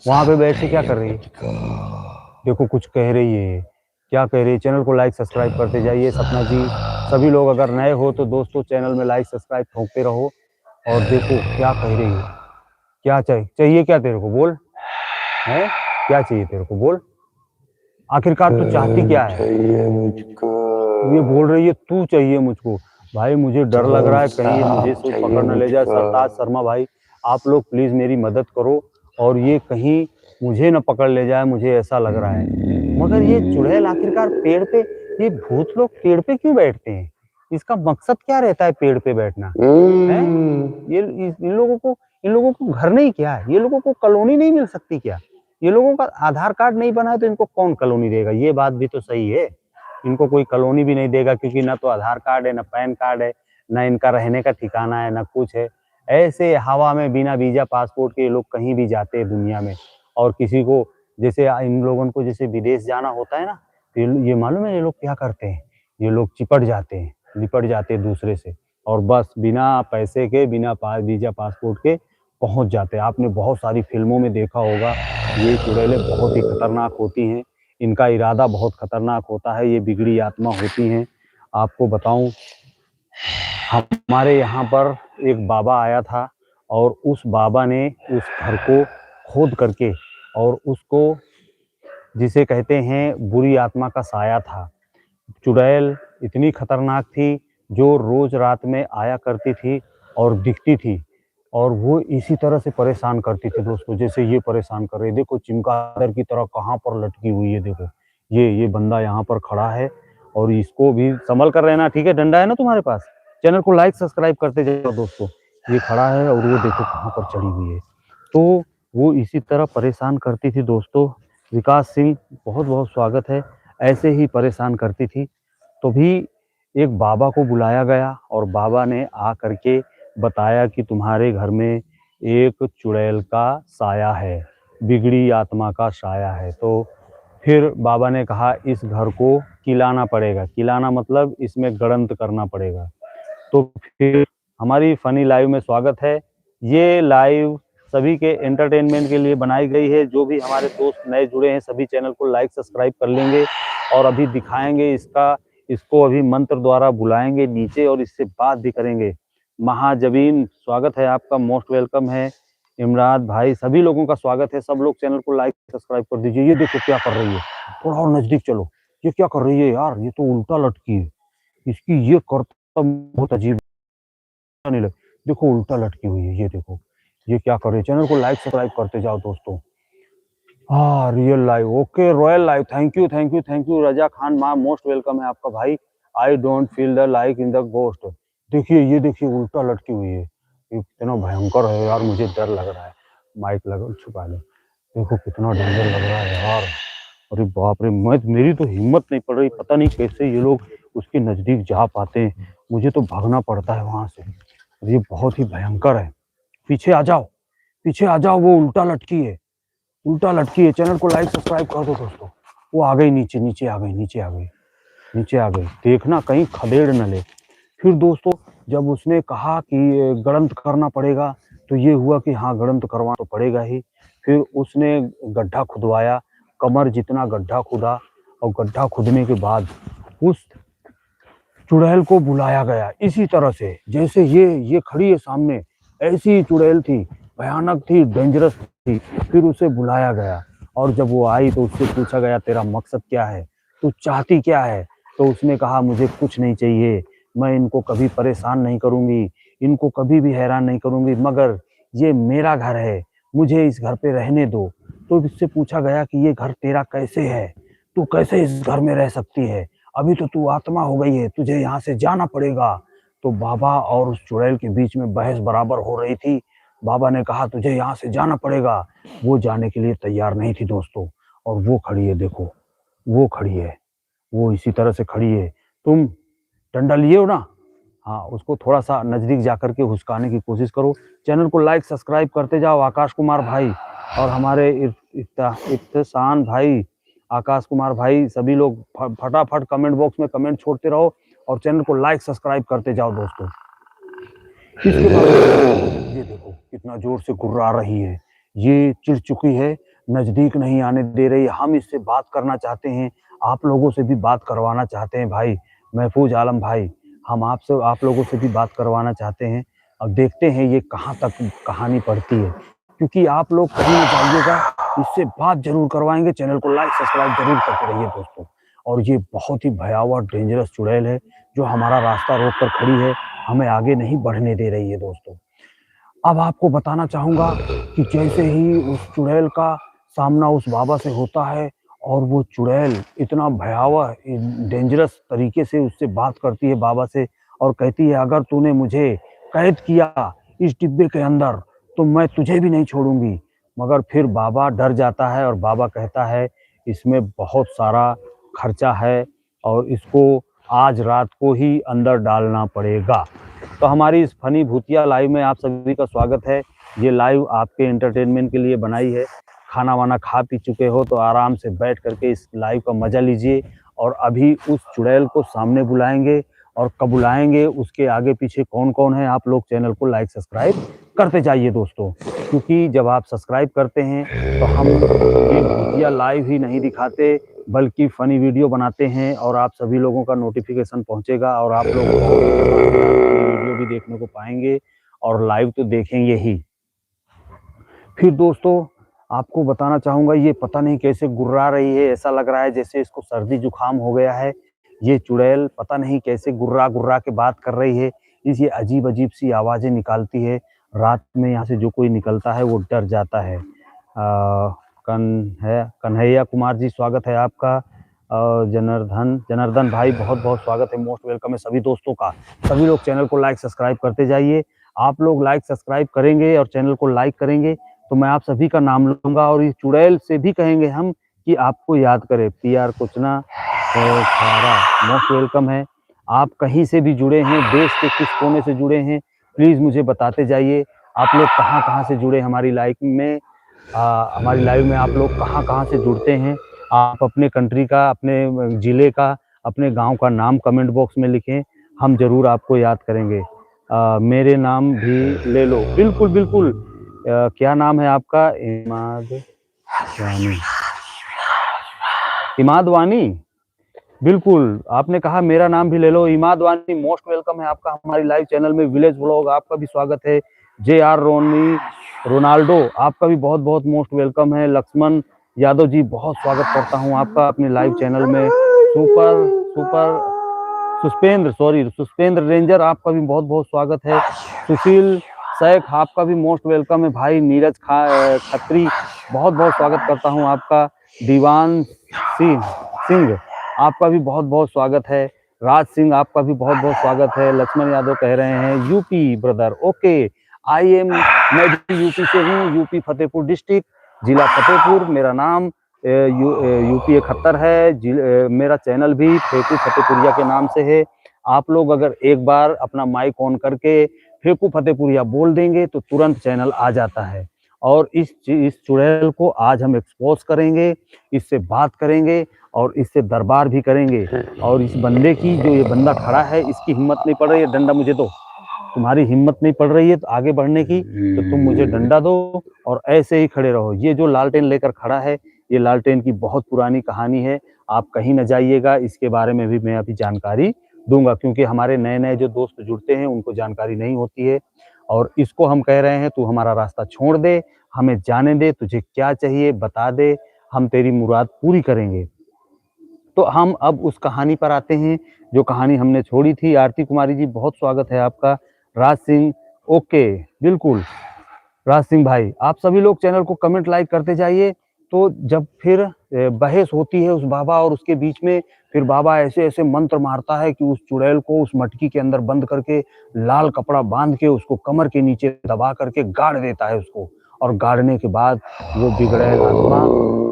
वहां पे बैठ के क्या कर रही है? देखो कुछ कह रही है ये। क्या कह रही है? चैनल को लाइक सब्सक्राइब करते जाइए सपना जी। सभी लोग अगर नए हो तो दोस्तों चैनल में लाइक सब्सक्राइब ठोकते रहो। और देखो क्या कह रही है। क्या चाहिए क्या तेरे को? बोल। है क्या चाहिए तेरे को? बोल। आखिरकार तू चाहती क्या है? चाहिए मुझको। ये बोल रही है तू चाहिए मुझको। भाई मुझे डर लग रहा है कहीं ये मुझे कोई चाहिए पकड़ न ले जाए। मुझको। सरताज शर्मा भाई, आप लोग प्लीज मेरी मदद करो और ये कहीं मुझे न पकड़ ले जाए, मुझे ऐसा लग रहा है। मगर ये चुड़ैल आखिरकार पेड़ पे, ये भूत लोग पेड़ पे क्यों बैठते हैं? इसका मकसद क्या रहता है पेड़ पे बैठना? है ये इन लोगों को घर नहीं क्या है? ये लोगों को कॉलोनी नहीं मिल सकती क्या? ये लोगों का आधार कार्ड नहीं बना है तो इनको कौन कॉलोनी देगा? ये बात भी तो सही है। इनको कोई कॉलोनी भी नहीं देगा क्योंकि ना तो आधार कार्ड है, ना पैन कार्ड है, ना इनका रहने का ठिकाना है, ना कुछ है। ऐसे हवा में बिना वीजा पासपोर्ट के ये लोग कहीं भी जाते हैं दुनिया में। और किसी को जैसे इन लोगों को जैसे विदेश जाना होता है ना, तो ये मालूम है ये लोग क्या करते हैं? ये लोग चिपट जाते हैं, लिपट जाते हैं दूसरे से, और बस बिना पैसे के, बिना वीजा पासपोर्ट के पहुंच जाते हैं। आपने बहुत सारी फिल्मों में देखा होगा, ये चुड़ैलें बहुत ही खतरनाक होती हैं। इनका इरादा बहुत खतरनाक होता है, ये बिगड़ी आत्मा होती हैं। आपको बताऊं, हमारे यहाँ पर एक बाबा आया था और उस बाबा ने उस घर को खोद करके, और उसको जिसे कहते हैं बुरी आत्मा का साया था। चुड़ैल इतनी खतरनाक थी जो रोज रात में आया करती थी और दिखती थी, और वो इसी तरह से परेशान करती थी दोस्तों, जैसे ये परेशान कर रही है। देखो चिमगादड़ की तरह कहाँ पर लटकी हुई है। देखो ये बंदा यहाँ पर खड़ा है और इसको भी संभल कर रहना, ठीक है? डंडा है ना तुम्हारे पास? चैनल को लाइक सब्सक्राइब करते जाओ दोस्तों। ये खड़ा है और वो देखो कहाँ पर चढ़ी हुई है। तो वो इसी तरह परेशान करती थी दोस्तों। विकास सिंह, बहुत बहुत स्वागत है। ऐसे ही परेशान करती थी। तो भी एक बाबा को बुलाया गया और बाबा ने आ करके बताया कि तुम्हारे घर में एक चुड़ैल का साया है, बिगड़ी आत्मा का साया है। तो फिर बाबा ने कहा इस घर को किलाना पड़ेगा। किलाना मतलब इसमें गड़ंत करना पड़ेगा। तो फिर हमारी फनी लाइव में स्वागत है। ये लाइव सभी के एंटरटेनमेंट के लिए बनाई गई है। जो भी हमारे दोस्त नए जुड़े हैं सभी चैनल को लाइक सब्सक्राइब कर लेंगे, और अभी दिखाएंगे इसको अभी मंत्र द्वारा बुलाएंगे नीचे और इससे बात भी करेंगे। महाजबीन, स्वागत है आपका, मोस्ट वेलकम है। इमरान भाई, सभी लोगों का स्वागत है। सब लोग चैनल को लाइक सब्सक्राइब कर दीजिए। ये देखो क्या कर रही है, थोड़ा और नजदीक चलो। ये क्या कर रही है यार? ये तो उल्टा लटकी है। इसकी ये करतब बहुत अजीब नहीं लग। देखो उल्टा लटकी हुई है। ये देखो ये क्या कर रही है। चैनल को लाइक सब्सक्राइब करते जाओ दोस्तों। हाँ, real live, okay, royal live, thank you thank you thank you. Raza Khan माँ, मोस्ट वेलकम है आपका भाई। I don't feel the like in the ghost. देखिए ये देखिए उल्टा लटकी हुई है। ये कितना भयंकर है यार, मुझे डर लग रहा है। माइक लगा, छुपा लो। देखो कितना डेंजर लग रहा है यार। अरे बाप रे, मेरी तो हिम्मत नहीं पड़ रही। पता नहीं कैसे ये लोग उसके नजदीक जा पाते हैं। मुझे तो भागना पड़ता है वहां से। ये बहुत ही भयंकर है। पीछे आ जाओ, पीछे आ जाओ, वो उल्टा लटकी है, उल्टा लटकी है। चैनल को लाइक सब्सक्राइब कर दो दोस्तों। वो आ गई नीचे, नीचे आ गई, नीचे आ गई, नीचे आ गई। देखना कहीं खदेड़ न ले। फिर दोस्तों जब उसने कहा कि गड़ंत करना पड़ेगा, तो ये हुआ कि हाँ गड़ंत करवा तो पड़ेगा ही। फिर उसने गड्ढा खुदवाया, कमर जितना गड्ढा खुदा, और गड्ढा खुदने के बाद उस चुड़ैल को बुलाया गया इसी तरह से जैसे ये खड़ी है सामने। ऐसी ही चुड़ैल थी, भयानक थी, डेंजरस थी। फिर उसे बुलाया गया और जब वो आई तो उससे पूछा गया तेरा मकसद क्या है, तू चाहती क्या है? तो उसने कहा मुझे कुछ नहीं चाहिए, मैं इनको कभी परेशान नहीं करूंगी, इनको कभी भी हैरान नहीं करूंगी, मगर ये मेरा घर है, मुझे इस घर पे रहने दो। तो इससे पूछा गया कि ये घर तेरा कैसे है, तू कैसे इस घर में रह सकती है? अभी तो तू आत्मा हो गई है, तुझे यहाँ से जाना पड़ेगा। तो बाबा और उस चुड़ैल के बीच में बहस बराबर हो रही थी। बाबा ने कहा तुझे यहाँ से जाना पड़ेगा। वो जाने के लिए तैयार नहीं थी दोस्तों, और वो खड़ी है, देखो वो खड़ी है, वो इसी तरह से खड़ी है। तुम डंडा लिए हो ना? हाँ, उसको थोड़ा सा नजदीक जाकर के हुसकाने की कोशिश करो। चैनल को लाइक सब्सक्राइब करते जाओ। आकाश कुमार भाई और हमारे इफ्तेसान भाई, आकाश कुमार भाई, सभी लोग फटाफट कमेंट बॉक्स में कमेंट छोड़ते रहो और चैनल को लाइक सब्सक्राइब करते जाओ दोस्तों। इसके बाद ये देखो कितना जोर से गुर्रा रही है, ये चिढ़ चुकी है, नजदीक नहीं आने दे रही। हम इससे बात करना चाहते हैं, आप लोगों से भी बात करवाना चाहते हैं भाई महफूज आलम भाई, हम आपसे आप लोगों से भी बात करवाना चाहते हैं। अब देखते हैं ये कहाँ तक कहानी बढ़ती है, क्योंकि आप लोग कहीं न जाइएगा, इससे बात जरूर करवाएंगे। चैनल को लाइक सब्सक्राइब जरूर करते रहिए दोस्तों। और ये बहुत ही भयावह डेंजरस चुड़ैल है जो हमारा रास्ता रोक कर खड़ी है, हमें आगे नहीं बढ़ने दे रही है दोस्तों। अब आपको बताना चाहूंगा कि जैसे ही उस चुड़ैल का सामना उस बाबा से होता है और वो चुड़ैल इतना भयावह डेंजरस तरीके से उससे बात करती है बाबा से और कहती है अगर तूने मुझे कैद किया इस डिब्बे के अंदर तो मैं तुझे भी नहीं छोड़ूंगी। मगर फिर बाबा डर जाता है और बाबा कहता है इसमें बहुत सारा खर्चा है और इसको आज रात को ही अंदर डालना पड़ेगा। तो हमारी इस फनी भूतिया लाइव में आप सभी का स्वागत है। ये लाइव आपके एंटरटेनमेंट के लिए बनाई है। खाना वाना खा पी चुके हो तो आराम से बैठ करके इस लाइव का मजा लीजिए। और अभी उस चुड़ैल को सामने बुलाएंगे और कब बुलाएंगे उसके आगे पीछे कौन कौन है, आप लोग चैनल को लाइक सब्सक्राइब करते जाइए दोस्तों, क्योंकि जब आप सब्सक्राइब करते हैं तो हम ये भूतिया लाइव ही नहीं दिखाते बल्कि फनी वीडियो बनाते हैं और आप सभी लोगों का नोटिफिकेशन पहुंचेगा और आप लोग वीडियो भी देखने को पाएंगे और लाइव तो देखेंगे ही। फिर दोस्तों आपको बताना चाहूंगा ये पता नहीं कैसे गुर्रा रही है, ऐसा लग रहा है जैसे इसको सर्दी जुकाम हो गया है। ये चुड़ैल पता नहीं कैसे गुर्रा गुर्रा के बात कर रही है, ये अजीब अजीब सी आवाजें निकालती है। रात में यहाँ से जो कोई निकलता है वो डर जाता है। कन्हैया कुमार जी स्वागत है आपका। जनार्दन भाई बहुत बहुत स्वागत है, मोस्ट वेलकम है सभी दोस्तों का। सभी लोग चैनल को लाइक सब्सक्राइब करते जाइए। आप लोग लाइक सब्सक्राइब करेंगे और चैनल को लाइक करेंगे तो मैं आप सभी का नाम लूंगा और इस चुड़ैल से भी कहेंगे हम कि आपको याद करे। PR कुचना मोस्ट वेलकम है। आप कहीं से भी जुड़े हैं, देश के किस कोने से जुड़े हैं, प्लीज मुझे बताते जाइए। आप लोग कहाँ कहाँ से जुड़े हमारी लाइव में, आप लोग कहाँ कहाँ से जुड़ते हैं। आप अपने कंट्री का, अपने जिले का, अपने गांव का नाम कमेंट बॉक्स में लिखें, हम जरूर आपको याद करेंगे। मेरे नाम भी ले लो, बिल्कुल बिल्कुल। क्या नाम है आपका? इमाद वानी, बिल्कुल आपने कहा मेरा नाम भी ले लो। इमाद वानी मोस्ट वेलकम है आपका हमारी लाइव चैनल में। विलेज व्लॉग आपका भी स्वागत है। JR रोनाल्डो आपका भी बहुत बहुत मोस्ट वेलकम है। लक्ष्मण यादव जी बहुत स्वागत करता हूं आपका अपने लाइव चैनल में। सुस्पेंद्र रेंजर आपका भी बहुत बहुत स्वागत है। सुशील शेख आपका भी मोस्ट वेलकम है भाई। नीरज खत्री बहुत बहुत स्वागत करता हूं आपका। दीवान सिंह आपका भी बहुत बहुत स्वागत है। राज सिंह आपका भी बहुत बहुत स्वागत है। लक्ष्मण यादव कह रहे हैं यूपी ब्रदर, ओके। मैं भी यूपी से हूँ, यूपी फतेहपुर डिस्ट्रिक्ट, जिला फतेहपुर। मेरा नाम यूपी 71 है। मेरा चैनल भी फेकू फतेहपुरिया के नाम से है। आप लोग अगर एक बार अपना माइक ऑन करके फेकू फतेहपुरिया बोल देंगे तो तुरंत चैनल आ जाता है। और इस चुड़ैल को आज हम एक्सपोज करेंगे, इससे बात करेंगे और इससे दरबार भी करेंगे। और इस बंदे की, जो ये बंदा खड़ा है, इसकी हिम्मत नहीं पड़ रही है। डंडा मुझे दो, तुम्हारी हिम्मत नहीं पड़ रही है तो आगे बढ़ने की, तो तुम मुझे डंडा दो और ऐसे ही खड़े रहो। ये जो लालटेन लेकर खड़ा है, ये लालटेन की बहुत पुरानी कहानी है, आप कहीं न जाइएगा। इसके बारे में भी मैं अभी जानकारी दूंगा, क्योंकि हमारे नए नए जो दोस्त जुड़ते हैं उनको जानकारी नहीं होती है। और इसको हम कह रहे हैं तू हमारा रास्ता छोड़ दे, हमें जाने दे, तुझे क्या चाहिए बता दे, हम तेरी मुराद पूरी करेंगे। तो हम अब उस कहानी पर आते हैं जो कहानी हमने छोड़ी थी। आरती कुमारी जी बहुत स्वागत है आपका। राज सिंह, ओके बिल्कुल। राज सिंह भाई, आप सभी लोग चैनल को कमेंट लाइक करते जाइए। तो जब फिर बहस होती है उस बाबा और उसके बीच में, फिर बाबा ऐसे ऐसे मंत्र मारता है कि उस चुड़ैल को उस मटकी के अंदर बंद करके लाल कपड़ा बांध के उसको कमर के नीचे दबा करके गाड़ देता है उसको। और गाड़ने के बाद वो बिगड़ैल आत्मा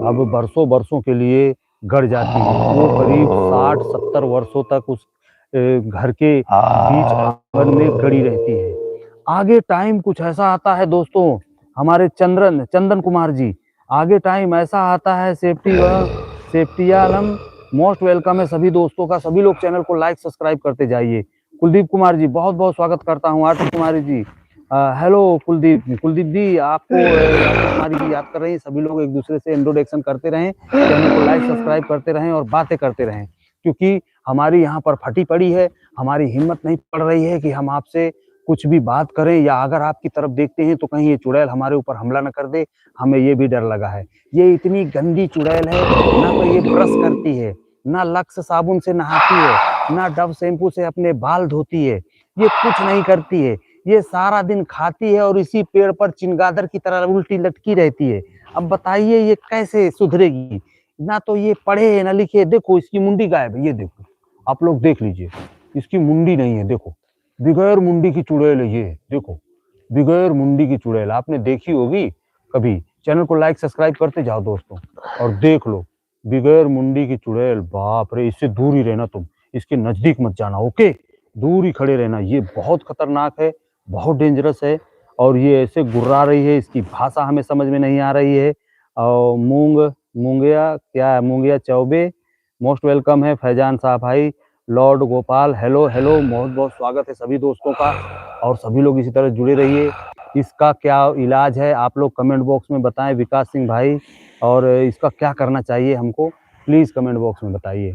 अब बरसों के लिए गड़ जाती है। वो करीब 60-70 वर्षों तक उस घर के बीच आंगन में गड़ी रहती है। आगे टाइम कुछ ऐसा आता है दोस्तों, हमारे चंदन कुमार जी, आगे टाइम ऐसा आता है सेफ्टी आलम मोस्ट वेलकम है सभी दोस्तों का। सभी लोग चैनल को लाइक सब्सक्राइब करते जाइए। कुलदीप कुमार जी बहुत बहुत स्वागत करता हूँ। आरती कुमारी जी हेलो कुलदीप जी आपको आरती कुमारी जी याद कर रहे हैं। सभी लोग एक दूसरे से इंट्रोडक्शन करते रहें, चैनल को लाइक सब्सक्राइब करते रहें और बातें करते रहें, क्योंकि हमारी यहाँ पर फटी पड़ी है, हमारी हिम्मत नहीं पड़ रही है कि हम आपसे कुछ भी बात करें, या अगर आपकी तरफ देखते हैं तो कहीं ये चुड़ैल हमारे ऊपर हमला न कर दे, हमें ये भी डर लगा है। ये इतनी गंदी चुड़ैल है, ना तो ये ब्रश करती है, ना लक्स साबुन से नहाती है, ना डव शैम्पू से अपने बाल धोती है, ये कुछ नहीं करती है। ये सारा दिन खाती है और इसी पेड़ पर चिंगादड़ की तरह उल्टी लटकी रहती है। अब बताइए ये कैसे सुधरेगी? ना तो ये पढ़े ना लिखे। देखो इसकी मुंडी गायब है, ये देखो, आप लोग देख लीजिए, इसकी मुंडी नहीं है। देखो बगैर मुंडी की चुड़ैल है ये, देखो बगैर मुंडी की चुड़ैल आपने देखी होगी कभी। चैनल को लाइक सब्सक्राइब करते जाओ दोस्तों और देख लो बगैर मुंडी की चुड़ैल। बाप रे, इससे दूर ही रहना, तुम इसके नजदीक मत जाना, ओके? दूर ही खड़े रहना, ये बहुत खतरनाक है, बहुत डेंजरस है। और ये ऐसे गुर्रा रही है, इसकी भाषा हमें समझ में नहीं आ रही है। और मूंगिया क्या है, मूंगिया चौबे मोस्ट वेलकम है। फैजान साहब भाई, लॉर्ड गोपाल हेलो हेलो, बहुत बहुत स्वागत है सभी दोस्तों का। और सभी लोग इसी तरह जुड़े रहिए। इसका क्या इलाज है आप लोग कमेंट बॉक्स में बताएं, विकास सिंह भाई। और इसका क्या करना चाहिए हमको, प्लीज कमेंट बॉक्स में बताइए।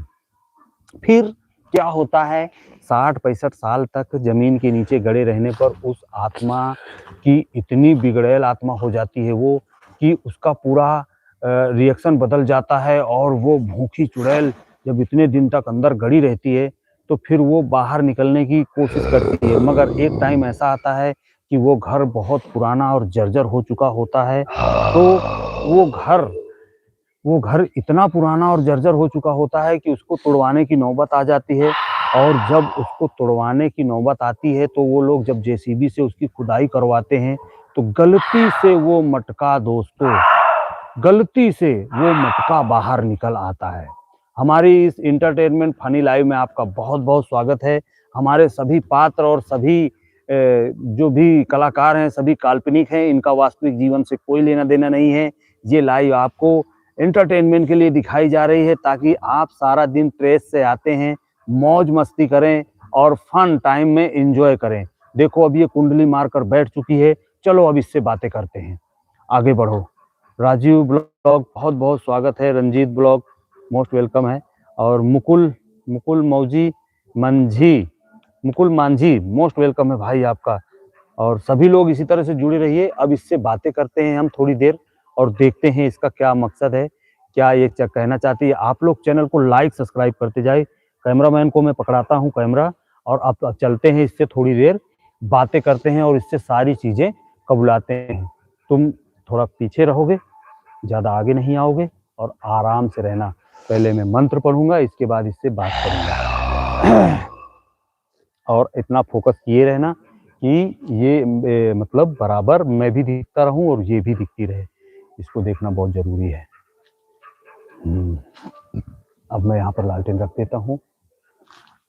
फिर क्या होता है, 60-65 साल तक जमीन के नीचे गड़े रहने पर उस आत्मा की इतनी बिगड़ैल आत्मा हो जाती है वो, कि उसका पूरा रिएक्शन बदल जाता है। और वो भूखी चुड़ैल जब इतने दिन तक अंदर गड़ी रहती है तो फिर वो बाहर निकलने की कोशिश करती है, मगर एक टाइम ऐसा आता है कि वो घर बहुत पुराना और जर्जर हो चुका होता है। तो वो घर इतना पुराना और जर्जर हो चुका होता है कि उसको तुड़वाने की नौबत आ जाती है। और जब उसको तुड़वाने की नौबत आती है तो वो लोग जब जेसीबी से उसकी खुदाई करवाते हैं तो गलती से वो मटका, दोस्तों गलती से वो मटका बाहर निकल आता है। हमारी इस इंटरटेनमेंट फनी लाइव में आपका बहुत बहुत स्वागत है। हमारे सभी पात्र और सभी जो भी कलाकार हैं सभी काल्पनिक हैं, इनका वास्तविक जीवन से कोई लेना देना नहीं है। ये लाइव आपको एंटरटेनमेंट के लिए दिखाई जा रही है, ताकि आप सारा दिन ट्रेस से आते हैं, मौज मस्ती करें और फन टाइम में एंजॉय करें। देखो अब ये कुंडली मारकर बैठ चुकी है, चलो अब इससे बातें करते हैं, आगे बढ़ो। राजीव ब्लॉग बहुत बहुत स्वागत है, रंजीत ब्लॉग मोस्ट वेलकम है। और मुकुल मांझी मोस्ट वेलकम है भाई आपका। और सभी लोग इसी तरह से जुड़े रहिए। अब इससे बातें करते हैं हम थोड़ी देर और देखते हैं इसका क्या मकसद है, क्या ये कहना चाहती है। आप लोग चैनल को लाइक सब्सक्राइब करते जाए। कैमरामैन को मैं पकड़ाता हूँ कैमरा, और अब चलते हैं इससे थोड़ी देर बातें करते हैं और इससे सारी चीजें कबुलाते हैं। तुम थोड़ा पीछे रहोगे, ज़्यादा आगे नहीं आओगे और आराम से रहना। पहले मैं मंत्र पढ़ूंगा, इसके बाद इससे बात करूंगा। और इतना फोकस किए रहना कि ये मतलब बराबर मैं भी दिखता रहूं और ये भी दिखती रहे, इसको देखना बहुत ज़रूरी है। अब मैं यहाँ पर लालटेन रख देता हूँ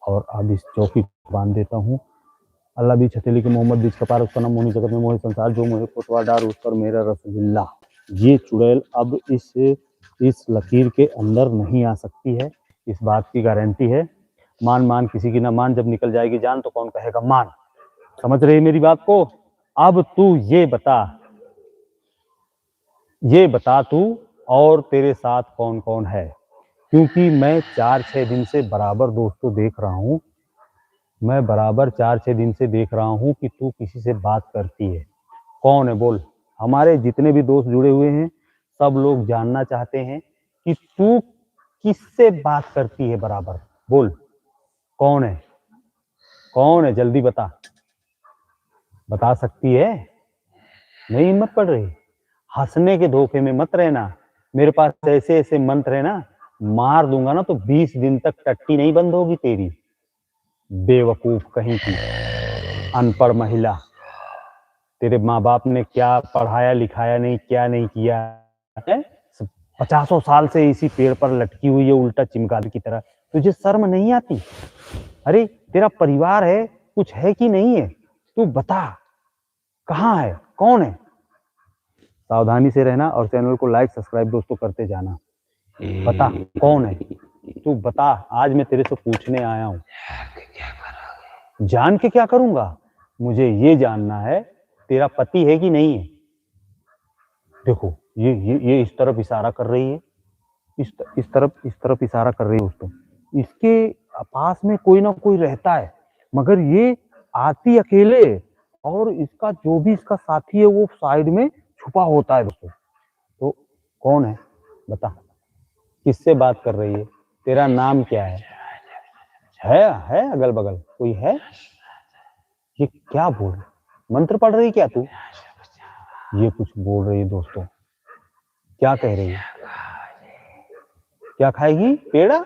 और अब इस चौकी बांध देता हूँ। अल्लाह भी छतेली के मोहम्मद बीच कपार, उसका नाम मोनी जगत में मोहे संसार, जो मोहे कोटवा डार उस पर मेरा रसगुल्ला। ये चुड़ैल अब इस लकीर के अंदर नहीं आ सकती है, इस बात की गारंटी है। मान किसी की ना मान, जब निकल जाएगी जान तो कौन कहेगा मान। समझ रही मेरी बात को? अब तू ये बता तू और तेरे साथ कौन कौन है, क्योंकि मैं 4-6 दिन से बराबर दोस्तों देख रहा हूँ, मैं बराबर 4-6 दिन से देख रहा हूँ कि तू किसी से बात करती है। कौन है बोल? हमारे जितने भी दोस्त जुड़े हुए हैं सब लोग जानना चाहते हैं कि तू किससे बात करती है बराबर, बोल कौन है? कौन है? जल्दी बता सकती है? नहीं हिम्मत पड़ रही? हंसने के धोखे में मत रहना, मेरे पास ऐसे ऐसे मंत्र है ना, मार दूंगा ना तो 20 दिन तक टट्टी नहीं बंद होगी तेरी। बेवकूफ कहीं की, अनपढ़ महिला, तेरे माँ बाप ने क्या पढ़ाया लिखाया नहीं, क्या नहीं किया है? 50 साल से इसी पेड़ पर लटकी हुई है उल्टा चिमगादड़ की तरह, तुझे शर्म नहीं आती? अरे तेरा परिवार है, कुछ है कि नहीं है? तू बता कहाँ है, कौन है? सावधानी से रहना और चैनल को लाइक सब्सक्राइब दोस्तों करते जाना। बता कौन है? तू बता, आज मैं तेरे से पूछने आया हूँ। जान के क्या करूंगा? मुझे ये जानना है तेरा पति है कि नहीं है। देखो ये इस तरफ इशारा कर रही है, इस तरफ इशारा कर रही है दोस्तों। इसके पास में कोई ना कोई रहता है, मगर ये आती अकेले है और इसका जो भी इसका साथी है वो साइड में छुपा होता है दोस्तों। तो कौन है बता, किससे बात कर रही है, तेरा नाम क्या है? है अगल बगल कोई है? ये क्या बोल, मंत्र पढ़ रही क्या तू? ये कुछ बोल रही है दोस्तों, क्या कह रही है? क्या खाएगी? पेड़ा?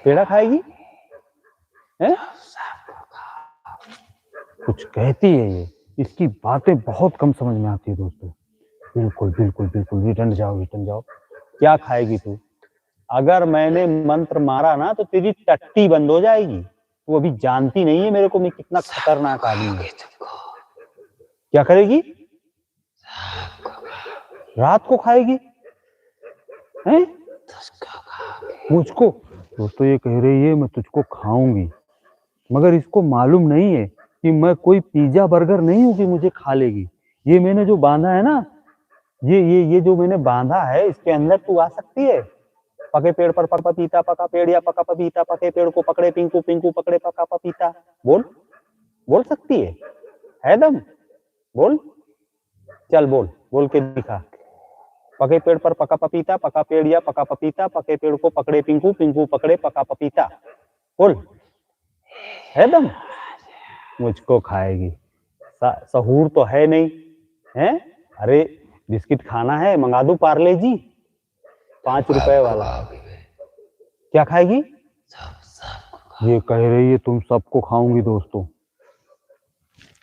पेड़ा खाएगी है? कुछ कहती है ये, इसकी बातें बहुत कम समझ में आती है दोस्तों। बिल्कुल बिल्कुल बिल्कुल, रिटर्न जाओ। क्या खाएगी तू? अगर मैंने मंत्र मारा ना तो तेरी टट्टी बंद हो जाएगी। तू अभी जानती नहीं है मेरे को, मैं कितना खतरनाक आदमी हूँ। क्या करेगी? रात को खाएगी हैं? मुझको? दोस्तों ये कह रही है मैं तुझको खाऊंगी, मगर इसको मालूम नहीं है कि मैं कोई पिज्जा बर्गर नहीं हूं कि मुझे खा लेगी। ये मैंने जो बांधा है ना, ये जो मैंने बांधा है, इसके अंदर तू आ सकती है। पके पेड़ पर पका पपीता, पका पेड़ या पका पपीता, पके पेड़ को पकड़े पिंकू, पिंकू पकड़े पका पपीता। बोल सकती है दम? बोल, चल बोल के दिखा। पके पेड़ पर पका पपीता, पका पेड़ या पका पपीता, पके पेड़ को पकड़े पिंकू, पिंकू पकड़े पका पपीता। बोल, है दम? मुझको खाएगी। सहूर तो है नहीं है? अरे बिस्किट खाना है, मंगा दूं पार्ले जी 5 रुपए वाला। क्या खाएगी? ये कह रही है तुम सबको खाऊंगी दोस्तों।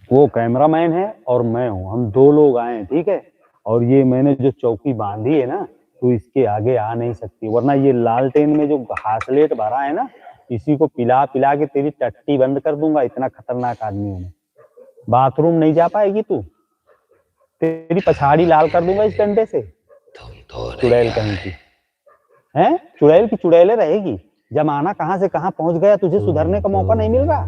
वो कैमरामैन है और मैं हूं, हम 2 लोग आए हैं, ठीक है। और ये मैंने जो चौकी बांधी है ना, तो इसके आगे आ नहीं सकती, वरना ये लालटेन में जो घासलेट भरा है ना, इसी को पिला पिला के तेरी टट्टी बंद कर दूंगा। इतना खतरनाक आदमी हूं मैं। बाथरूम नहीं जा पाएगी तू, तेरी पछाड़ी लाल कर दूंगा इस डंडे से। चुड़ैल कहीं की है, चुड़ैल की चुड़ैले रहेगी। जमाना कहां से कहां पहुंच गया, तुझे सुधरने का मौका नहीं मिल रहा।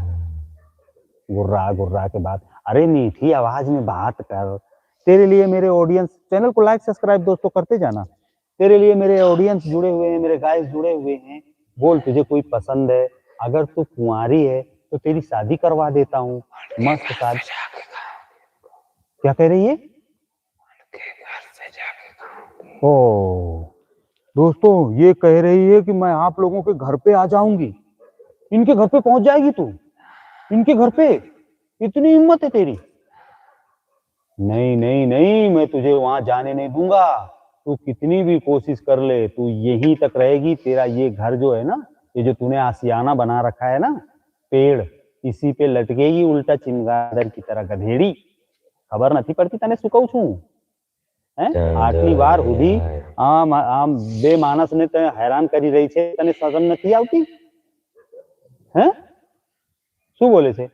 गुर्रा के बात, अरे मीठी आवाज में बात कर। तेरे लिए मेरे ऑडियंस, चैनल को लाइक सब्सक्राइब दोस्तों करते जाना। तेरे लिए मेरे ऑडियंस जुड़े हुए हैं, मेरे गाइस जुड़े हुए हैं। बोल तुझे कोई पसंद है? अगर तू कुंवारी है तो तेरी शादी करवा देता हूँ, मस्त शादी। क्या कह रही है? ओ दोस्तों, ये कह रही है कि मैं आप लोगों के घर पे आ जाऊंगी। इनके घर पे पहुंच जाएगी तू? इनके घर पे? इतनी हिम्मत है तेरी? नहीं, मैं तुझे वहां जाने नहीं दूंगा। तू कितनी भी कोशिश कर ले, तू यहीं तक रहेगी। तेरा ये घर जो है ना, ये जो तूने आशियाना बना रखा है ना, पेड़, इसी पे लटकेगी उल्टा चिमगादड़ की तरह गधेड़ी। खबर नहीं पड़ती तने सुकऊ छू है? आटली बार हुदी आम बेमानस ने ते हैरान करी रही छे, तने शर्म नहीं आवती है? शू बोले छे?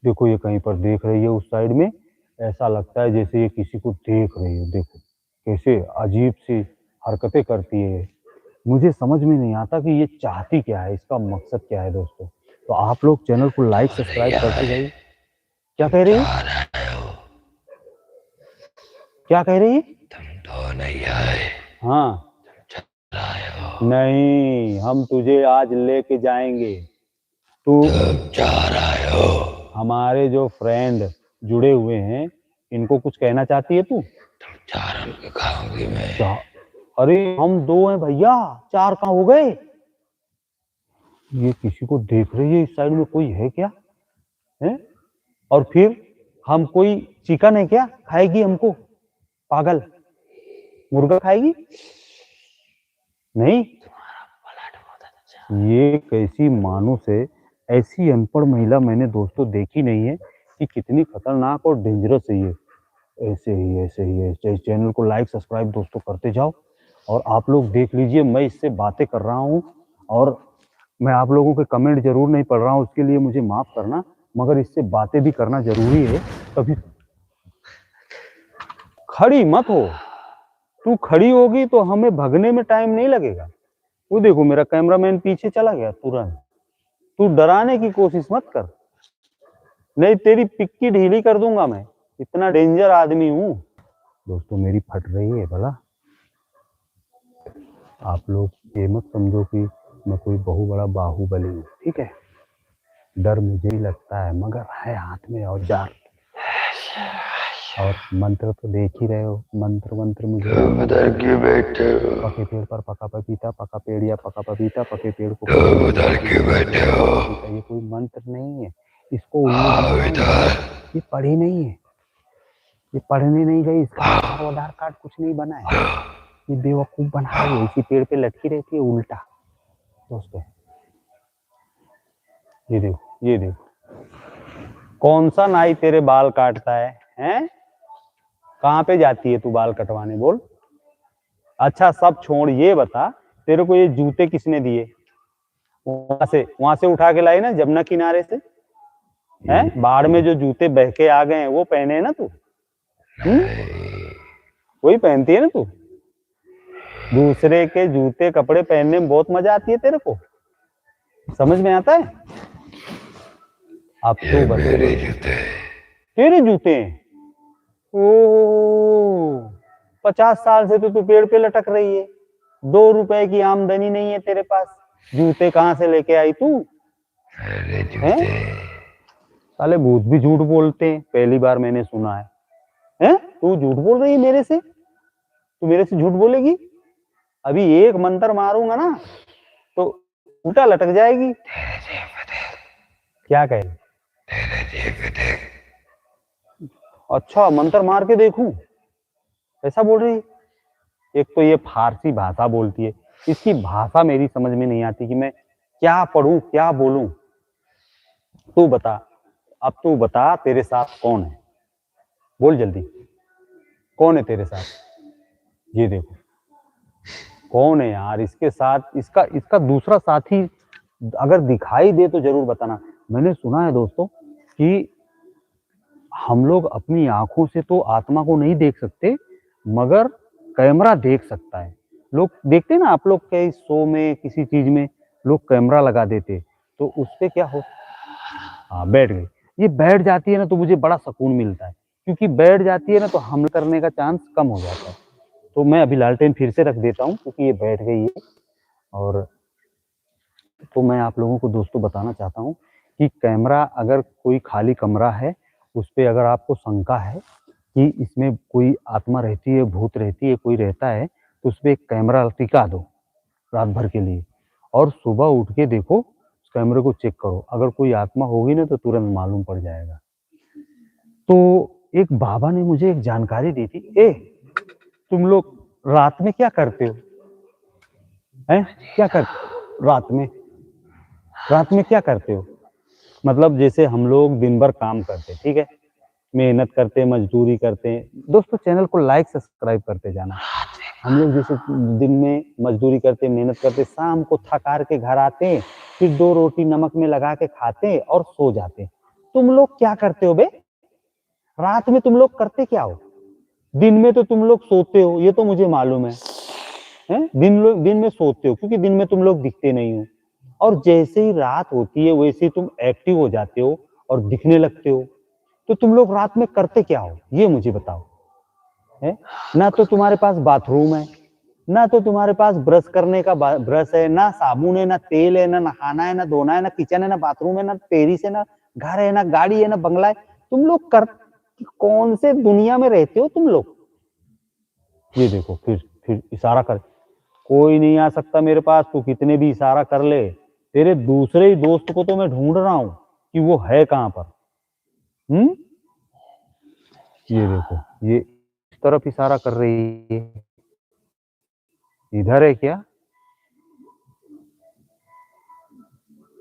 देखो ये कहीं पर देख रही है उस साइड में, ऐसा लगता है जैसे ये किसी को देख रही है। देखो कैसे अजीब सी हरकतें करती है। मुझे समझ में नहीं आता कि ये चाहती क्या है, इसका मकसद क्या है दोस्तों। तो आप लोग चैनल को लाइक सब्सक्राइब करते जाइए। क्या कह रही है? क्या कह रही है? तुम तो नहीं आए, हाँ आए हो, नहीं, हम तुझे आज लेके जाएंगे। तू तुम जा रहे हो। हमारे जो फ्रेंड जुड़े हुए हैं, इनको कुछ कहना चाहती है तू? तुम 4 के खाऊंगी मैं। अरे हम 2 हैं भैया, 4 कहाँ हो गए? ये किसी को देख रही है, इस साइड में कोई है क्या है? और फिर हम कोई चिकन है क्या, खाएगी हमको? पागल, मुर्गा खाएगी? नहीं। ये कैसी मानुस है? ऐसी अनपढ़ महिला मैंने दोस्तों देखी नहीं है कि कितनी खतरनाक और डेंजरस है ये। ऐसे ही है। चैनल को लाइक सब्सक्राइब दोस्तों करते जाओ। और आप लोग देख लीजिए, मैं इससे बातें कर रहा हूँ और मैं आप लोगों के कमेंट जरूर नहीं पढ़ रहा हूँ, उसके लिए मुझे माफ करना, मगर इससे बातें भी करना जरूरी है। कभी खड़ी मत हो, तू खड़ी होगी तो हमें भगने में टाइम नहीं लगेगा। वो देखो मेरा कैमरामैन पीछे चला गया तुरंत। तू डराने की कोशिश मत कर, नहीं तेरी पिक्की ढीली कर दूंगा मैं, इतना डेंजर आदमी हूँ। दोस्तों मेरी फट रही है भला, आप लोग ये मत समझो कि मैं कोई बहुत बड़ा बाहुबली हूँ, ठीक है। डर मुझे ही लगता है, मगर है हाथ में औजार। और मंत्र तो देख ही रहे हो, मंत्र मुझे तुम उधर क्यों बैठे हो? पके पेड़ पर पका पपीता, पका पेड़ या पका पपीता, पके पेड़ को तुम उधर क्यों बैठे हो? ये कोई मंत्र नहीं है, इसको आओ इधर। ये पढ़ी नहीं है, ये पढ़ने नहीं गई, इसका आधार कार्ड कुछ नहीं बना है, ये बेवकूफ बना रही है, इसी पेड़ पे लटकी रहती है उल्टा। दोस्तों ये देखो, ये देखो, कौन सा नाई तेरे बाल काटता है, हैं? कहाँ पे जाती है तू बाल कटवाने, बोल। अच्छा सब छोड़, ये बता तेरे को ये जूते किसने दिए? वहां से उठा के लाई ना, जमुना किनारे से, हैं? बाढ़ में जो जूते बह के आ गए हैं वो पहने है ना तू? वही पहनती है ना तू? दूसरे के जूते कपड़े पहनने में बहुत मजा आती है तेरे को, समझ में आता है? अब ये तो मेरे जूते। तेरे जूते हैं? ओ 50 साल से तो तू पेड़ पे लटक रही है, 2 रुपए की आमदनी नहीं है तेरे पास, जूते कहाँ से लेके आई तू? मेरे जूते। साले भूत भी झूठ बोलते हैं, पहली बार मैंने सुना है। हैं? तू झूठ बोल रही है मेरे से? तू मेरे से झूठ बोलेगी? अभी एक मंत्र मारूंगा ना तो उल्टा लटक जाएगी। क्या कहे? अच्छा मंत्र मार के देखूं, ऐसा बोल रही? एक तो ये फारसी भाषा बोलती है, इसकी भाषा मेरी समझ में नहीं आती कि मैं क्या पढ़ूं क्या बोलूं। तू बता, अब तू बता तेरे साथ कौन है, बोल जल्दी, कौन है तेरे साथ? ये देखो कौन है यार इसके साथ, इसका इसका दूसरा साथी अगर दिखाई दे तो जरूर बताना। मैंने सुना है दोस्तों कि हम लोग अपनी आंखों से तो आत्मा को नहीं देख सकते, मगर कैमरा देख सकता है। लोग देखते हैं ना, आप लोग के शो में किसी चीज में लोग कैमरा लगा देते, तो उससे क्या हो, हाँ बैठ गई, ये बैठ जाती है ना तो मुझे बड़ा सुकून मिलता है, क्योंकि बैठ जाती है ना तो हमले करने का चांस कम हो जाता है। तो मैं अभी लालटेन फिर से रख देता हूँ क्योंकि ये बैठ गई है। और तो मैं आप लोगों को दोस्तों बताना चाहता हूँ कि कैमरा, अगर कोई खाली कमरा है उस पर अगर आपको शंका है कि इसमें कोई आत्मा रहती है, भूत रहती है, कोई रहता है, तो उस पर एक कैमरा टिका दो रात भर के लिए, और सुबह उठ के देखो, उस कैमरे को चेक करो, अगर कोई आत्मा होगी ना तो तुरंत मालूम पड़ जाएगा। तो एक बाबा ने मुझे एक जानकारी दी थी, तुम लोग रात में क्या करते हो, हैं? क्या करते रात में क्या करते हो? मतलब जैसे हम लोग दिन भर काम करते, ठीक है, मेहनत करते, मजदूरी करते हैं। दोस्तों चैनल को लाइक सब्सक्राइब करते जाना। हम लोग जैसे दिन में मजदूरी करते, मेहनत करते, शाम को थक हार के घर आते, फिर 2 रोटी नमक में लगा के खाते और सो जाते। तुम लोग क्या करते हो बे? रात में तुम लोग करते क्या हो? दिन में तो तुम लोग सोते हो, ये तो मुझे मालूम है, हैं? दिन में सोते हो क्योंकि दिन में तुम लोग दिखते नहीं हो, और जैसे ही रात होती है वैसे ही तुम एक्टिव हो जाते हो और दिखने लगते हो। तो तुम लोग रात में करते क्या हो, ये मुझे बताओ, है? ना तो तुम्हारे पास बाथरूम है, ना तो तुम्हारे पास ब्रश करने का ब्रश है, ना साबुन है, ना तेल है, ना नहाना है, ना धोना है, ना किचन है, ना बाथरूम है, ना टेरिस है, ना घर है, ना गाड़ी है, ना बंगला है। तुम लोग कर कौन से दुनिया में रहते हो तुम लोग? ये देखो फिर इशारा कर, कोई नहीं आ सकता मेरे पास, तू कितने भी इशारा कर ले, तेरे दूसरे ही दोस्त को तो मैं ढूंढ रहा हूं कि वो है कहां पर। ये देखो, ये इस तरफ इशारा कर रही है, इधर है क्या?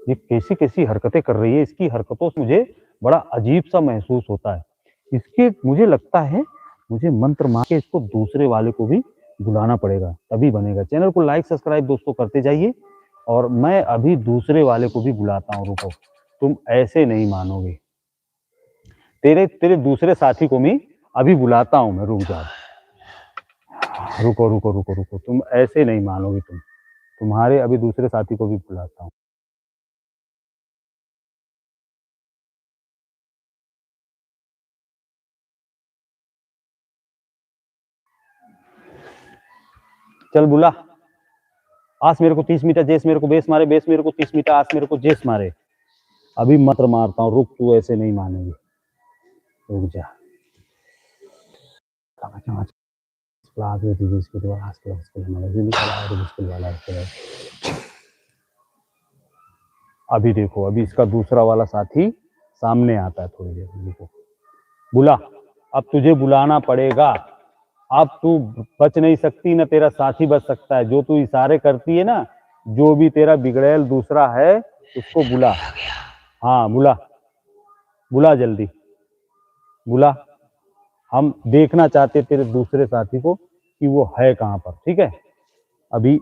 ये कैसी कैसी हरकतें कर रही है, इसकी हरकतों से मुझे बड़ा अजीब सा महसूस होता है। इसके मुझे लगता है मुझे मंत्र मार के इसको दूसरे वाले को भी बुलाना पड़ेगा, तभी बनेगा। चैनल को लाइक सब्सक्राइब दोस्तों करते जाइए, और मैं अभी दूसरे वाले को भी बुलाता हूँ, रुको, तुम ऐसे नहीं मानोगे, तेरे दूसरे साथी को भी अभी बुलाता हूँ मैं, रुक जाओ, रुको रुको रुको रुको, तुम ऐसे नहीं मानोगे तुम। तुम्हारे अभी दूसरे साथी को भी बुलाता हूँ। चल बुला, आस मेरे को 30 मीटर, जेस मेरे को बेस मारे, बेस मेरे को 30 मीटर, आस मेरे को जेस मारे। अभी मंत्र मारता हूँ, रुक, तू ऐसे नहीं मानेगी, रुक जा। अभी देखो, अभी इसका दूसरा वाला साथी सामने आता है, थोड़ी देर देखो। बुला, अब तुझे बुलाना पड़ेगा, अब तू बच नहीं सकती, ना तेरा साथी बच सकता है। जो तू इशारे करती है ना, जो भी तेरा बिगड़ैल दूसरा है उसको बुला। हाँ बुला, बुला जल्दी बुला। हम देखना चाहते तेरे दूसरे साथी को कि वो है कहाँ पर, ठीक है? अभी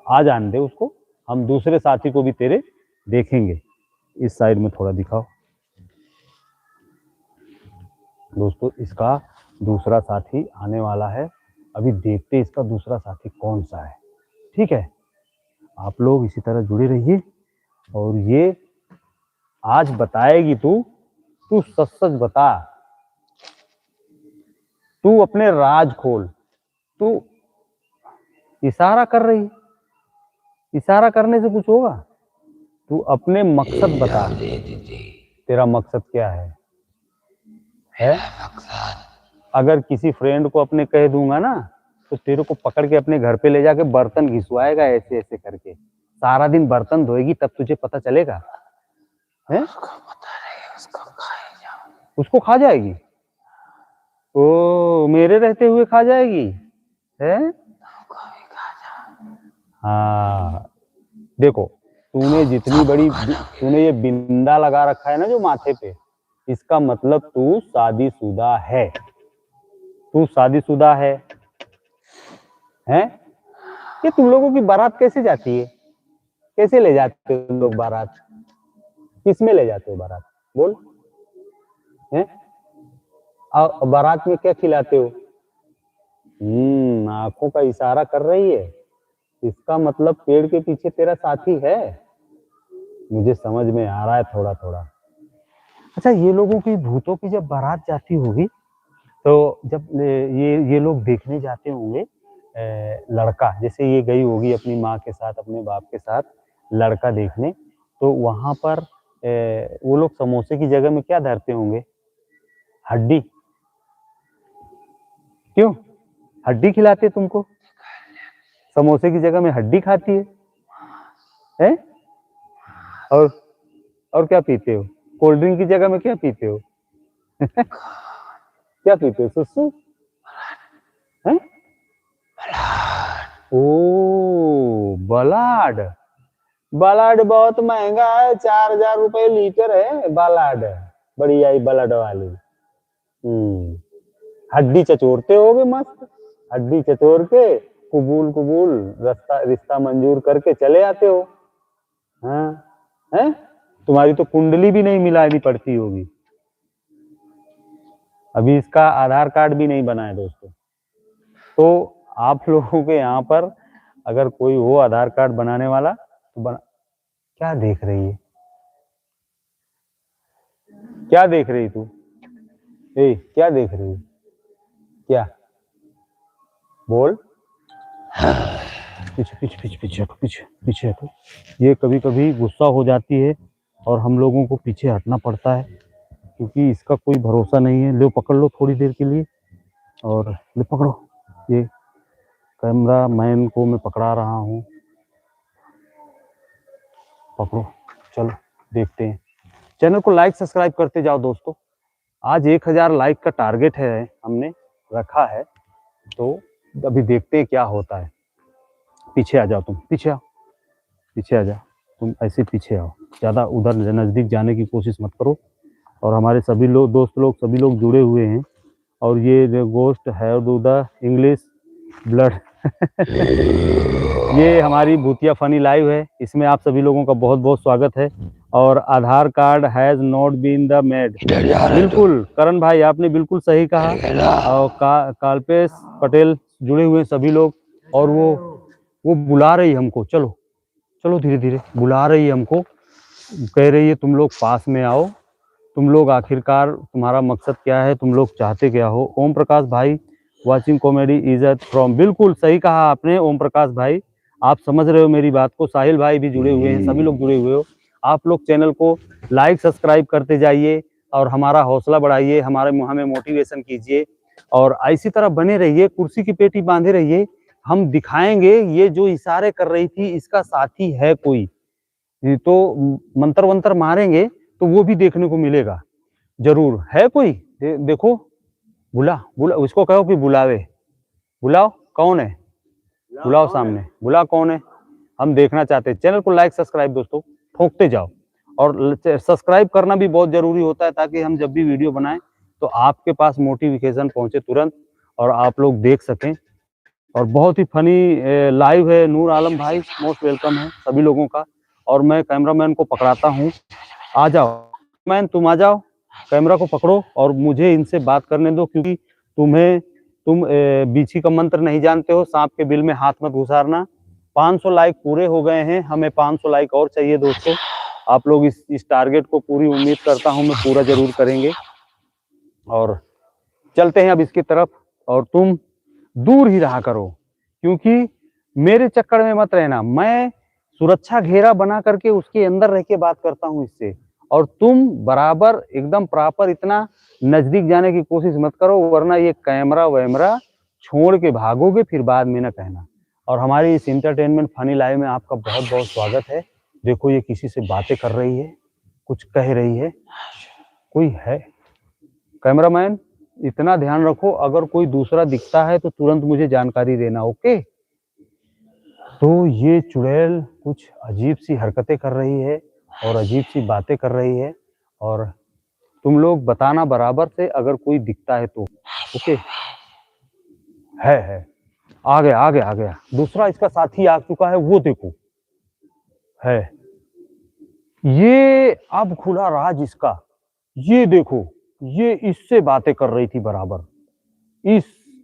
आ जाने दे उसको, हम दूसरे साथी को भी तेरे देखेंगे। इस साइड में थोड़ा दिखाओ दोस्तों, इसका दूसरा साथी आने वाला है। अभी देखते इसका दूसरा साथी कौन सा है, ठीक है? आप लोग इसी तरह जुड़े रहिए। और ये आज बताएगी तू सच सच बता, तू अपने राज खोल। तू इशारा कर रही, इशारा करने से कुछ होगा? तू अपने मकसद बता, तेरा मकसद क्या है? अगर किसी फ्रेंड को अपने कह दूंगा ना, तो तेरे को पकड़ के अपने घर पे ले जाके बर्तन घिसवाएगा, ऐसे ऐसे करके सारा दिन बर्तन धोएगी, तब तुझे पता चलेगा है? उसको खा जाएगी? ओ, मेरे रहते हुए खा जाएगी है? हाँ देखो, तूने जितनी बड़ी, तूने ये बिंदा लगा रखा है ना जो माथे पे, इसका मतलब तू शादीशुदा है। तू शादीशुदा है? ये तुम लोगों की बारात कैसे जाती है? कैसे ले जाते हो तुम लोग बारात? किस में ले जाते हो बारात? बोल, हैं? बारात में क्या खिलाते हो? आंखों का इशारा कर रही है, इसका मतलब पेड़ के पीछे तेरा साथी है। मुझे समझ में आ रहा है थोड़ा थोड़ा। अच्छा, ये लोगों की, भूतों की जब बारात जाती होगी, तो जब ये लोग देखने जाते होंगे लड़का, जैसे ये गई होगी अपनी माँ के साथ, अपने बाप के साथ लड़का देखने, तो वहां पर वो लोग समोसे की जगह में क्या धरते होंगे? हड्डी। क्यों हड्डी खिलाते तुमको? समोसे की जगह में हड्डी खाती है? और क्या पीते हो? कोल्ड ड्रिंक की जगह में क्या पीते हो? क्या पीते हो? सुसु है? ओ बलाड, बलाड बहुत महंगा है, 4000 रुपए लीटर है बलाड, बड़ी आई बलाड वाली। हड्डी चचोरते होगे मस्त, हड्डी चचोर के कुबूल कुबूल रिश्ता मंजूर करके चले आते हो। हाँ है? तुम्हारी तो कुंडली भी नहीं मिलानी पड़ती होगी। अभी इसका आधार कार्ड भी नहीं बना है दोस्तों। तो आप लोगों के यहाँ पर अगर कोई हो आधार कार्ड बनाने वाला तो बना। क्या देख रही है? क्या देख रही तू? क्या देख रही है? क्या? बोल। पीछे पीछे पीछे पीछे हटो, पीछे पीछे हटो। ये कभी कभी गुस्सा हो जाती है और हम लोगों को पीछे हटना पड़ता है, क्योंकि इसका कोई भरोसा नहीं है। ले पकड़ लो थोड़ी देर के लिए, और ले पकड़ो, ये कैमरा मैन को मैं पकड़ा रहा हूँ, पकड़ो। चलो देखते हैं। चैनल को लाइक सब्सक्राइब करते जाओ दोस्तों। आज 1000 लाइक का टारगेट है, हमने रखा है, तो अभी देखते हैं क्या होता है। पीछे आ जाओ, तुम पीछे आओ, पीछे आ जाओ, तुम ऐसे पीछे आओ, ज़्यादा उधर नज़दीक जाने की कोशिश मत करो। और हमारे सभी लोग, दोस्त लोग, सभी लोग जुड़े हुए हैं। और ये गोस्ट है डू द इंग्लिश ब्लड ये हमारी भूतिया फनी लाइव है, इसमें आप सभी लोगों का बहुत बहुत स्वागत है। और Aadhaar card has not been the made, बिल्कुल करण भाई आपने बिल्कुल सही कहा। और कल्पेश पटेल जुड़े हुए सभी लोग, और वो वो बुला रही है हमको, चलो चलो धीरे धीरे बुला रही है हमको, कह रही है तुम लोग पास में आओ, तुम लोग आखिरकार तुम्हारा मकसद क्या है, तुम लोग चाहते क्या हो। ओम प्रकाश भाई वाचिंग कॉमेडी इज्जत फ्रॉम, बिल्कुल सही कहा आपने ओम प्रकाश भाई, आप समझ रहे हो मेरी बात को। साहिल भाई भी जुड़े हुए हैं, सभी लोग जुड़े हुए हो। आप लोग चैनल को लाइक सब्सक्राइब करते जाइए और हमारा हौसला बढ़ाइए, हमें मोटिवेशन कीजिए और इसी तरह बने रहिए, कुर्सी की पेटी बांधे रहिए। हम दिखाएंगे ये जो इशारे कर रही थी इसका साथी है कोई, तो मंत्र वंत्र मारेंगे तो वो भी देखने को मिलेगा जरूर। है कोई देखो, बुला उसको कहो कि बुलावे, बुलाओ कौन है, बुलाओ सामने, बुला कौन है, हम देखना चाहते हैं। चैनल को लाइक सब्सक्राइब दोस्तों ठोकते जाओ और सब्सक्राइब करना भी बहुत जरूरी होता है ताकि हम जब भी वीडियो बनाएं तो आपके पास नोटिफिकेशन पहुंचे तुरंत और आप लोग देख सकें। और बहुत ही फनी लाइव है, नूर आलम भाई मोस्ट वेलकम है सभी लोगों का। और मैं कैमरामैन को पकड़ाता हूँ, आ जाओ मैन, तुम आ जाओ, कैमरा को पकड़ो और मुझे इनसे बात करने दो, क्योंकि तुम बीछी का मंत्र नहीं जानते हो, सांप के बिल में हाथ मत घुसारना। 500 लाइक पूरे हो गए हैं, हमें 500 लाइक और चाहिए दोस्तों। आप लोग इस टारगेट को पूरी उम्मीद करता हूं मैं पूरा जरूर करेंगे और चलते हैं अब इसकी तरफ। और तुम दूर ही रहा करो, क्योंकि मेरे चक्कर में मत रहना, मैं सुरक्षा घेरा बना करके उसके अंदर रह के बात करता हूँ इससे, और तुम बराबर एकदम प्रॉपर इतना नजदीक जाने की कोशिश मत करो, वरना ये कैमरा वैमरा छोड़ के भागोगे फिर बाद में ना कहना। और हमारी इस इंटरटेनमेंट फनी लाइव में आपका बहुत बहुत स्वागत है। देखो ये किसी से बातें कर रही है, कुछ कह रही है, कोई है। कैमरामैन इतना ध्यान रखो, अगर कोई दूसरा दिखता है तो तुरंत मुझे जानकारी देना, ओके। तो ये चुड़ैल कुछ अजीब सी हरकतें कर रही है और अजीब सी बातें कर रही है, और तुम लोग बताना बराबर से अगर कोई दिखता है तो, ओके। है आ गया आ गया आ गया, दूसरा इसका साथी आ चुका है, वो देखो है। ये अब खुला राज इसका, ये देखो, ये इससे बातें कर रही थी बराबर,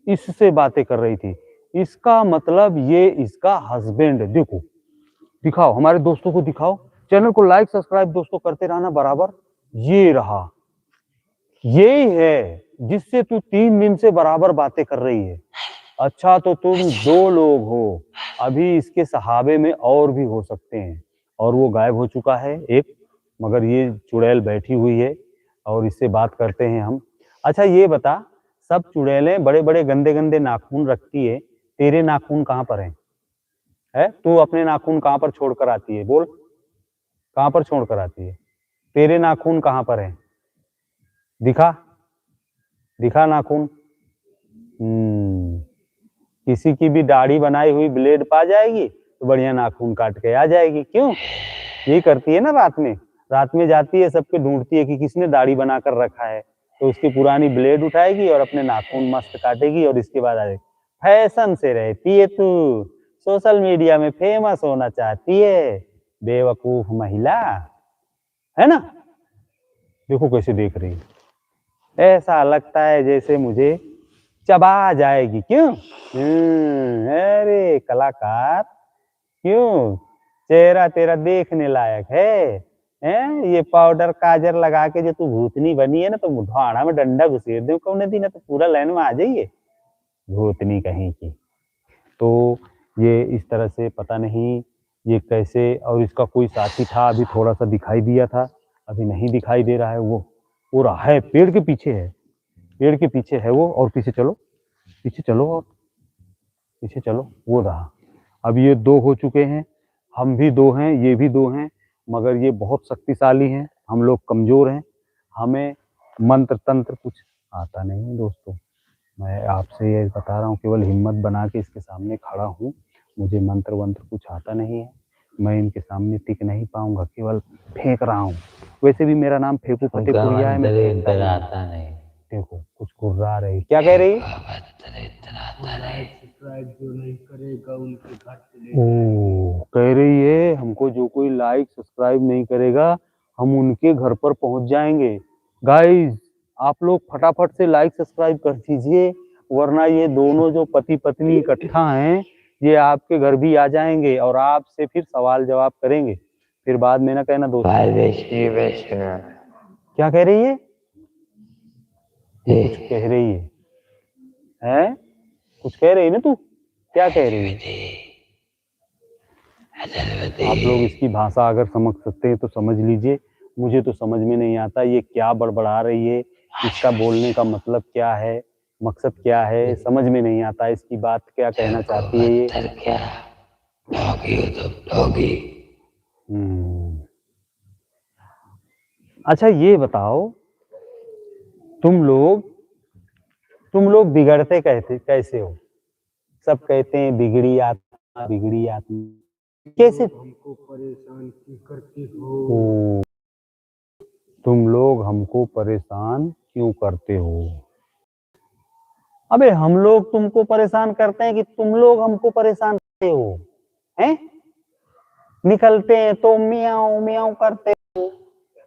इससे बातें कर रही थी, इसका मतलब ये इसका हस्बैंड। देखो दिखाओ, हमारे दोस्तों को दिखाओ, चैनल को लाइक सब्सक्राइब दोस्तों करते रहना बराबर। ये रहा, यही है जिससे तू 3 दिन से बराबर बातें कर रही है। अच्छा तो तुम 2 लोग हो, अभी इसके सहाबे में और भी हो सकते हैं, और वो गायब हो चुका है एक, मगर ये चुड़ैल बैठी हुई है और इससे बात करते हैं हम। अच्छा ये बता, सब चुड़ैलें बड़े बड़े गंदे गंदे नाखून रखती है, तेरे नाखून कहाँ पर है? तू अपने नाखून कहाँ पर छोड़ कर आती है, बोल कहाँ पर छोड़ कर आती है? तेरे नाखून कहाँ पर है, दिखा दिखा नाखून। किसी की भी दाढ़ी बनाई हुई ब्लेड पा जाएगी तो बढ़िया नाखून काट के आ जाएगी, क्यों? यही करती है ना, रात में जाती है, सबके ढूंढती है कि किसने दाढ़ी बनाकर रखा है, तो उसकी पुरानी ब्लेड उठाएगी और अपने नाखून मस्त काटेगी और इसके बाद आ जाएगी। फैशन से रहती है तू, सोशल मीडिया में फेमस होना चाहती है, बेवकूफ महिला, है ना? देखो कैसे देख रही है, ऐसा लगता है जैसे मुझे चबा जाएगी, क्यों? अरे कलाकार, क्यों? चेहरा तेरा देखने लायक है, ये पाउडर काजर लगा के जो तू भूतनी बनी है ना, तो मुढ़ाना में डंडा घुसेर दे कौन दिन, तो पूरा लाइन में आ जाइए भूतनी कहीं की। तो ये इस तरह से पता नहीं ये कैसे, और इसका कोई साथी था, अभी थोड़ा सा दिखाई दिया था, अभी नहीं दिखाई दे रहा है। वो रहा है, पेड़ के पीछे है, पेड़ के पीछे है वो, और पीछे चलो और पीछे चलो, वो रहा। अब ये 2 हो चुके हैं, हम भी 2 हैं, ये भी 2 हैं, मगर ये बहुत शक्तिशाली हैं, हम लोग कमजोर हैं, हमें मंत्र तंत्र कुछ आता नहीं है दोस्तों। मैं आपसे ये बता रहा हूँ, केवल हिम्मत बना के इसके सामने खड़ा हूँ, मुझे मंत्र वंत्र कुछ आता नहीं है, मैं इनके सामने टिक नहीं पाऊंगा, केवल फेंक रहा हूँ। वैसे भी मेरा नाम फेंकू फतेहपुरिया है, मैं फेंकता आता नहीं। देखो कुछ कुर्रा रही, क्या कह रही? ओ कह रही है हमको जो कोई लाइक सब्सक्राइब नहीं करेगा हम उनके घर पर पहुंच जाएंगे। गाइस आप लोग फटाफट से लाइक सब्सक्राइब कर दीजिए, वरना ये दोनों जो पति पत्नी इकट्ठा हैं ये आपके घर भी आ जाएंगे और आपसे फिर सवाल जवाब करेंगे। फिर बाद में ना कहना दोस्त क्या कह रही है, कुछ कह रही है, हैं? कुछ कह रही है ना तू, क्या कह रही है? आप लोग इसकी भाषा अगर समझ सकते हैं तो समझ लीजिए, मुझे तो समझ में नहीं आता ये क्या बड़बड़ा रही है, इसका बोलने का मतलब क्या है, मकसद क्या है, समझ में नहीं आता इसकी बात क्या कहना चाहती है ये। अच्छा ये बताओ, तुम लोग बिगड़ते कैसे हो? सब कहते हैं बिगड़ी आत्मा कैसे हमको परेशान क्यों करते हो? हो? तुम लोग हमको परेशान क्यों करते हो? अबे हम लोग तुमको परेशान करते हैं कि तुम लोग हमको परेशान करते हो? हैं? निकलते हैं तो मियाऊ मियाऊ करते हो,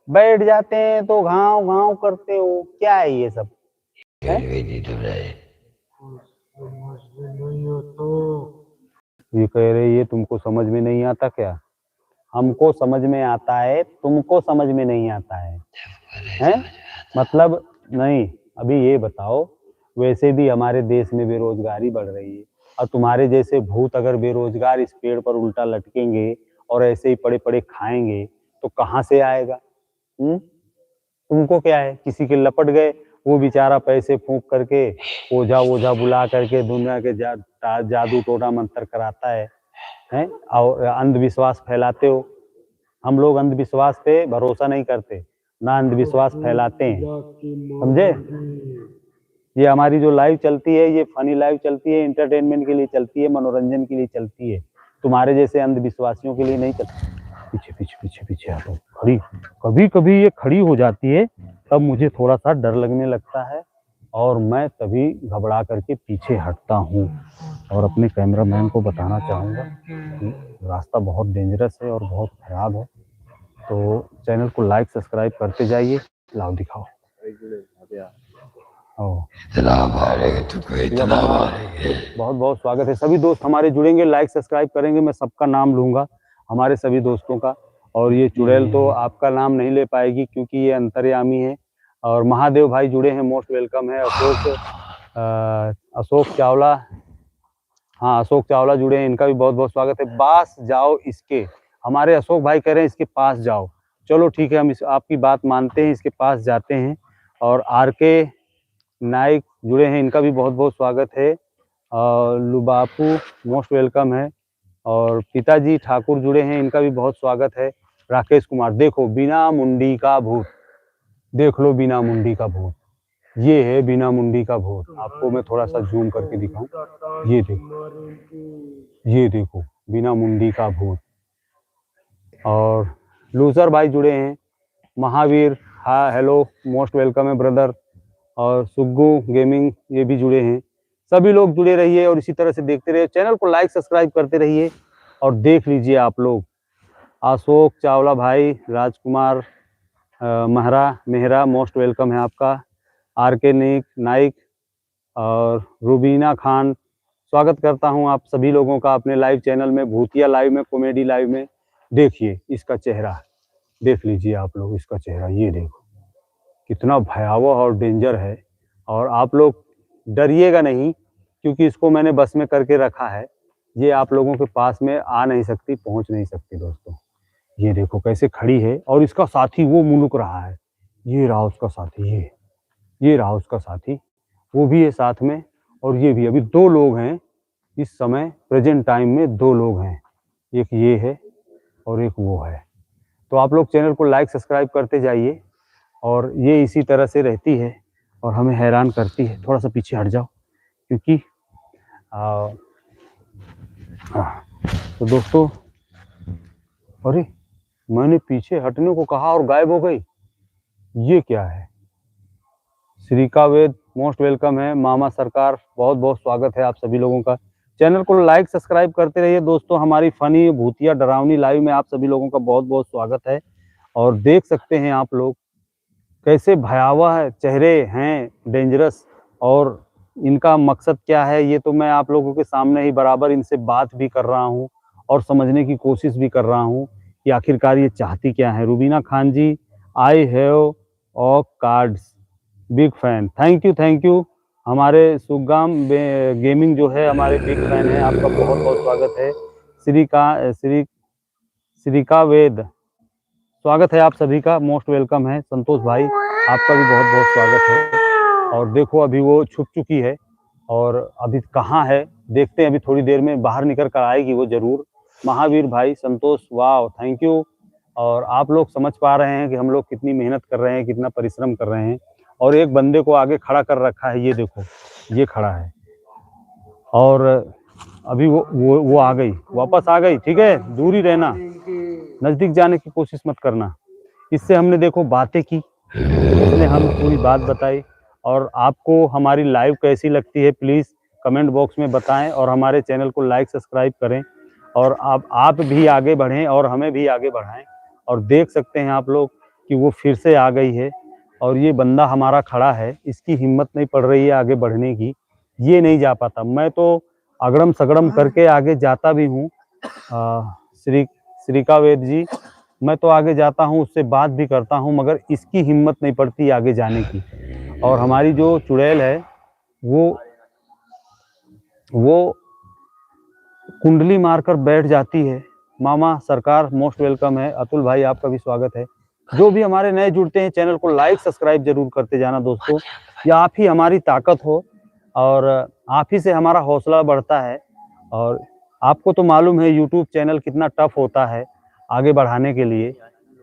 बैठ जाते हैं तो घाव घाव करते हो, क्या है ये सब? हैं? समझ में नहीं आता। ये कह रही है तुमको समझ में नहीं आता क्या? हमको समझ में आता है, तुमको समझ में नहीं आता है, हैं? मतलब नहीं, अभी ये बताओ, वैसे भी हमारे देश में बेरोजगारी बढ़ रही है और तुम्हारे जैसे भूत अगर बेरोजगार इस पेड़ पर उल्टा लटकेंगे और ऐसे ही पड़े पड़े खाएंगे तो कहाँ से आएगा? तुमको क्या है, किसी के लपट गए, वो बेचारा पैसे फूंक करके ओझा ओझा बुला करके दुनिया के जादू टोना मंत्र कराता है, हैं? और अंधविश्वास फैलाते हो। हम लोग अंधविश्वास पे भरोसा नहीं करते, ना अंधविश्वास फैलाते हैं, समझे? ये हमारी जो लाइव चलती है ये फनी लाइव चलती है, एंटरटेनमेंट के लिए चलती है, मनोरंजन के लिए चलती है, तुम्हारे जैसे अंधविश्वासियों के लिए नहीं चलती। पीछे पीछे पीछे पीछे आ तो खड़ी, कभी कभी ये खड़ी हो जाती है तब मुझे थोड़ा सा डर लगने लगता है और मैं तभी घबरा करके पीछे हटता हूँ और अपने कैमरामैन को बताना चाहूँगा कि रास्ता बहुत डेंजरस है और बहुत खराब है, तो चैनल को लाइक सब्सक्राइब करते जाइए। लाओ दिखाओ। बहुत बहुत स्वागत है, सभी दोस्त हमारे जुड़ेंगे, लाइक सब्सक्राइब करेंगे, मैं सबका नाम लूंगा, हमारे सभी दोस्तों का। और ये चुड़ैल तो आपका नाम नहीं ले पाएगी क्योंकि ये अंतर्यामी है। और महादेव भाई जुड़े हैं, मोस्ट वेलकम है। अशोक चावला, हाँ अशोक चावला जुड़े हैं, इनका भी बहुत बहुत स्वागत है। पास जाओ इसके, हमारे अशोक भाई कह रहे हैं इसके पास जाओ, चलो ठीक है, हम आपकी बात मानते हैं, इसके पास जाते हैं। और RK नाइक जुड़े हैं, इनका भी बहुत बहुत स्वागत है। और लुबापू मोस्ट वेलकम है। और पिताजी ठाकुर जुड़े हैं, इनका भी बहुत स्वागत है। राकेश कुमार, देखो बिना मुंडी का भूत, देख लो बिना मुंडी का भूत, ये है बिना मुंडी का भूत। आपको मैं थोड़ा सा जूम करके दिखाऊं, ये देखो, ये देखो बिना मुंडी का भूत। और लूजर भाई जुड़े हैं, महावीर हाँ हेलो मोस्ट वेलकम है ब्रदर। और सुग्गू गेमिंग ये भी जुड़े हैं, सभी लोग जुड़े रहिए और इसी तरह से देखते रहिए, चैनल को लाइक सब्सक्राइब करते रहिए और देख लीजिए आप लोग। अशोक चावला भाई, राजकुमार मेहरा मोस्ट वेलकम है आपका। RK नाइक और रुबीना खान, स्वागत करता हूं आप सभी लोगों का अपने लाइव चैनल में, भूतिया लाइव में, कॉमेडी लाइव में। देखिए इसका चेहरा, देख लीजिए आप लोग इसका चेहरा, ये देखो कितना भयावह और डेंजर है। और आप लोग डरिएगा नहीं क्योंकि इसको मैंने बस में करके रखा है, ये आप लोगों के पास में आ नहीं सकती, पहुंच नहीं सकती दोस्तों। ये देखो कैसे खड़ी है और इसका साथी वो मुलुक रहा है, ये रहा उसका साथी, ये रहा उसका साथी, वो भी है साथ में और ये भी। अभी 2 लोग हैं इस समय, प्रेजेंट टाइम में 2 लोग हैं, एक ये है और एक वो है। तो आप लोग चैनल को लाइक सब्सक्राइब करते जाइए और ये इसी तरह से रहती है और हमें हैरान करती है। थोड़ा सा पीछे हट जाओ क्योंकि तो दोस्तों, अरे मैंने पीछे हटने को कहा और गायब हो गई, ये क्या है? श्रीका वेद मोस्ट वेलकम है। मामा सरकार बहुत बहुत स्वागत है आप सभी लोगों का। चैनल को लाइक सब्सक्राइब करते रहिए दोस्तों, हमारी फनी भूतिया डरावनी लाइव में आप सभी लोगों का बहुत बहुत स्वागत है। और देख सकते हैं आप लोग कैसे भयावह चेहरे हैं, डेंजरस और इनका मकसद क्या है ये तो मैं आप लोगों के सामने ही बराबर इनसे बात भी कर रहा हूँ और समझने की कोशिश भी कर रहा हूँ कि आखिरकार ये चाहती क्या है। Rubina Khan ji, I have all cards, big fan, thank you. हमारे सुगाम गेमिंग जो है हमारे बिग फैन है, आपका बहुत बहुत स्वागत है। श्रीका वेद, स्वागत है आप सभी का, मोस्ट वेलकम है। संतोष भाई आपका भी बहुत बहुत स्वागत है। और देखो अभी वो छुप चुकी है और अभी कहाँ है देखते हैं, अभी थोड़ी देर में बाहर निकल कर आएगी वो जरूर। महावीर भाई, संतोष, वाह, थैंक यू। और आप लोग समझ पा रहे हैं कि हम लोग कितनी मेहनत कर रहे हैं, कितना परिश्रम कर रहे हैं। और एक बंदे को आगे खड़ा कर रखा है, ये देखो ये खड़ा है और अभी वो आ गई, वापस आ गई। ठीक है, दूर ही रहना, नजदीक जाने की कोशिश मत करना। इससे हमने देखो बातें की, इसने हम पूरी बात बताई। और आपको हमारी लाइव कैसी लगती है प्लीज़ कमेंट बॉक्स में बताएं और हमारे चैनल को लाइक सब्सक्राइब करें। और आप भी आगे बढ़ें और हमें भी आगे बढ़ाएं। और देख सकते हैं आप लोग कि वो फिर से आ गई है और ये बंदा हमारा खड़ा है, इसकी हिम्मत नहीं पड़ रही है आगे बढ़ने की, ये नहीं जा पाता। मैं तो अगड़म सगड़म करके आगे जाता भी हूँ। श्रीका वेद जी, मैं तो आगे जाता हूँ, उससे बात भी करता हूँ, मगर इसकी हिम्मत नहीं पड़ती आगे जाने की। और हमारी जो चुड़ैल है वो कुंडली मारकर बैठ जाती है। मामा सरकार मोस्ट वेलकम है। अतुल भाई आपका भी स्वागत है। जो भी हमारे नए जुड़ते हैं चैनल को लाइक सब्सक्राइब जरूर करते जाना दोस्तों, ये आप ही हमारी ताकत हो और आप ही से हमारा हौसला बढ़ता है। और आपको तो मालूम है यूट्यूब चैनल कितना टफ होता है आगे बढ़ाने के लिए।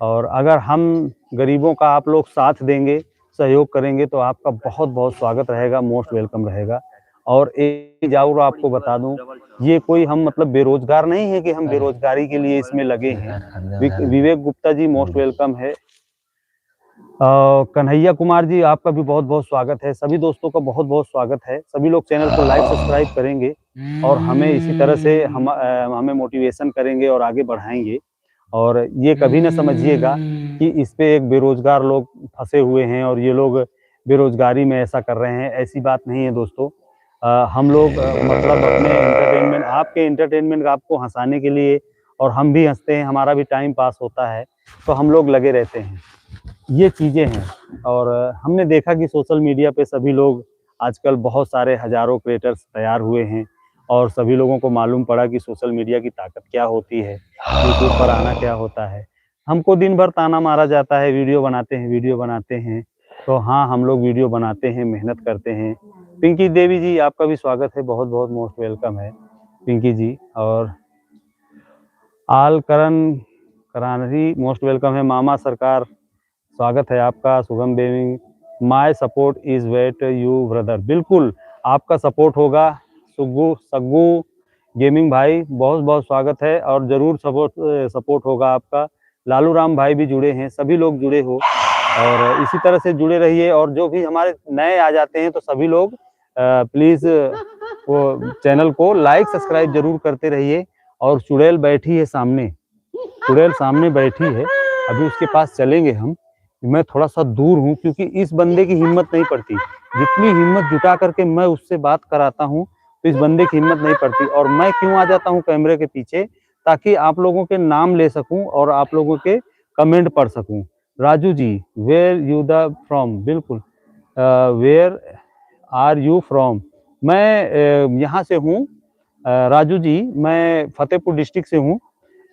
और अगर हम गरीबों का आप लोग साथ देंगे, सहयोग करेंगे तो आपका बहुत बहुत स्वागत रहेगा, मोस्ट वेलकम रहेगा। और एक जरूर आपको बता दूं, ये कोई हम मतलब बेरोजगार नहीं है कि हम बेरोजगारी के लिए इसमें लगे हैं। विवेक गुप्ता जी मोस्ट वेलकम है। कन्हैया कुमार जी आपका भी बहुत बहुत स्वागत है। सभी दोस्तों का बहुत बहुत स्वागत है। सभी लोग चैनल को लाइक सब्सक्राइब करेंगे और हमें इसी तरह से हमें मोटिवेशन करेंगे और आगे बढ़ाएंगे। और ये कभी ना समझिएगा कि इस पे एक बेरोजगार लोग फंसे हुए हैं और ये लोग बेरोजगारी में ऐसा कर रहे हैं, ऐसी बात नहीं है दोस्तों। हम लोग मतलब अपने एंटरटेनमेंट, आपके एंटरटेनमेंट, आपको हंसाने के लिए, और हम भी हंसते हैं, हमारा भी टाइम पास होता है तो हम लोग लगे रहते हैं, ये चीज़ें हैं। और हमने देखा कि सोशल मीडिया पे सभी लोग आजकल बहुत सारे हजारों क्रिएटर्स तैयार हुए हैं और सभी लोगों को मालूम पड़ा कि सोशल मीडिया की ताकत क्या होती है, यूट्यूब पर आना क्या होता है। हमको दिन भर ताना मारा जाता है, वीडियो बनाते हैं। तो हाँ, हम लोग वीडियो बनाते हैं, मेहनत करते हैं। पिंकी देवी जी आपका भी स्वागत है, बहुत बहुत मोस्ट वेलकम है पिंकी जी। और आल करण करानरी मोस्ट वेलकम है। मामा सरकार स्वागत है आपका। Sugam gaming, my support is wait you brother, बिल्कुल आपका सपोर्ट होगा। सग्गू गेमिंग भाई बहुत बहुत स्वागत है और जरूर सपोर्ट होगा आपका। लालू राम भाई भी जुड़े हैं, सभी लोग जुड़े हो और इसी तरह से जुड़े रहिए। और जो भी हमारे नए आ जाते हैं तो सभी लोग प्लीज वो चैनल को लाइक सब्सक्राइब जरूर करते रहिए। और चुड़ैल बैठी है सामने, चुड़ैल सामने बैठी है, अभी उसके पास चलेंगे हम। मैं थोड़ा सा दूर हूँ क्योंकि इस बंदे की हिम्मत नहीं पड़ती, जितनी हिम्मत जुटा करके मैं उससे बात कराता हूँ तो इस बंदे की हिम्मत नहीं पड़ती। और मैं क्यों आ जाता हूँ कैमरे के पीछे, ताकि आप लोगों के नाम ले सकूं और आप लोगों के कमेंट पढ़ सकूं। Raju ji, where you the from, बिल्कुल वेयर आर यू फ्रॉम, मैं यहाँ से हूँ राजू जी, मैं फतेहपुर डिस्ट्रिक्ट से हूँ,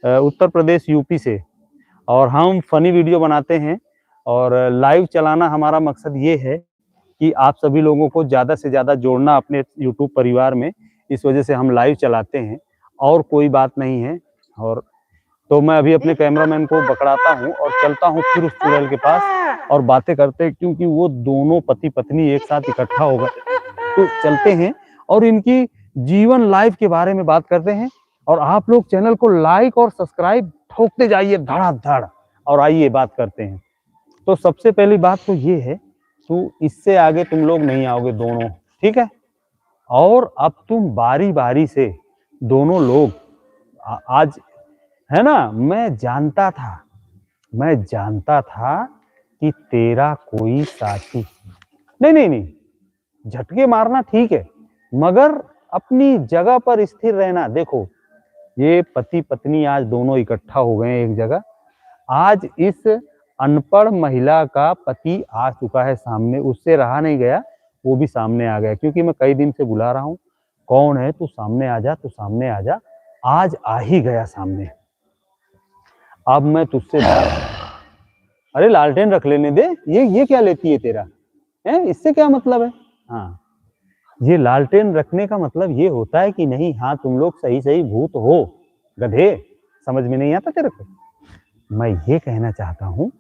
उत्तर प्रदेश यूपी से। और हम फनी वीडियो बनाते हैं और लाइव चलाना हमारा मकसद ये है कि आप सभी लोगों को ज़्यादा से ज़्यादा जोड़ना अपने यूट्यूब परिवार में, इस वजह से हम लाइव चलाते हैं, और कोई बात नहीं है। और तो मैं अभी अपने कैमरामैन को पकड़ाता हूँ और चलता हूँ फिर उस चुड़ैल के पास और बातें करते हैं, क्योंकि वो दोनों पति पत्नी एक साथ इकट्ठा हो गए। तो चलते हैं और इनकी जीवन लाइफ के बारे में बात करते हैं। और आप लोग चैनल को लाइक और सब्सक्राइब ठोकते जाइए धड़ाधड़, और आइए बात करते हैं। तो सबसे पहली बात तो ये है, तो इससे आगे तुम लोग नहीं आओगे दोनों, ठीक है। और अब तुम बारी बारी से दोनों लोग आज, है ना, मैं जानता था कि तेरा कोई साथी नहीं नहीं नहीं झटके मारना ठीक है, मगर अपनी जगह पर स्थिर रहना। देखो ये पति पत्नी आज दोनों इकट्ठा हो गए एक जगह। आज इस अनपढ़ महिला का पति आ चुका है सामने, उससे रहा नहीं गया, वो भी सामने आ गया। क्योंकि मैं कई दिन से बुला रहा हूँ, कौन है तू सामने आ जा, तू सामने आ जा। आज आ ही गया सामने। अब मैं तुझसे अरे लालटेन रख लेने दे। ये क्या लेती है तेरा, है इससे क्या मतलब है? हाँ, ये लालटेन रखने का मतलब ये होता है कि नहीं, हाँ तुम लोग सही सही भूत हो, गधे। समझ में नहीं आता तेरे को? मैं ये कहना चाहता हूँ,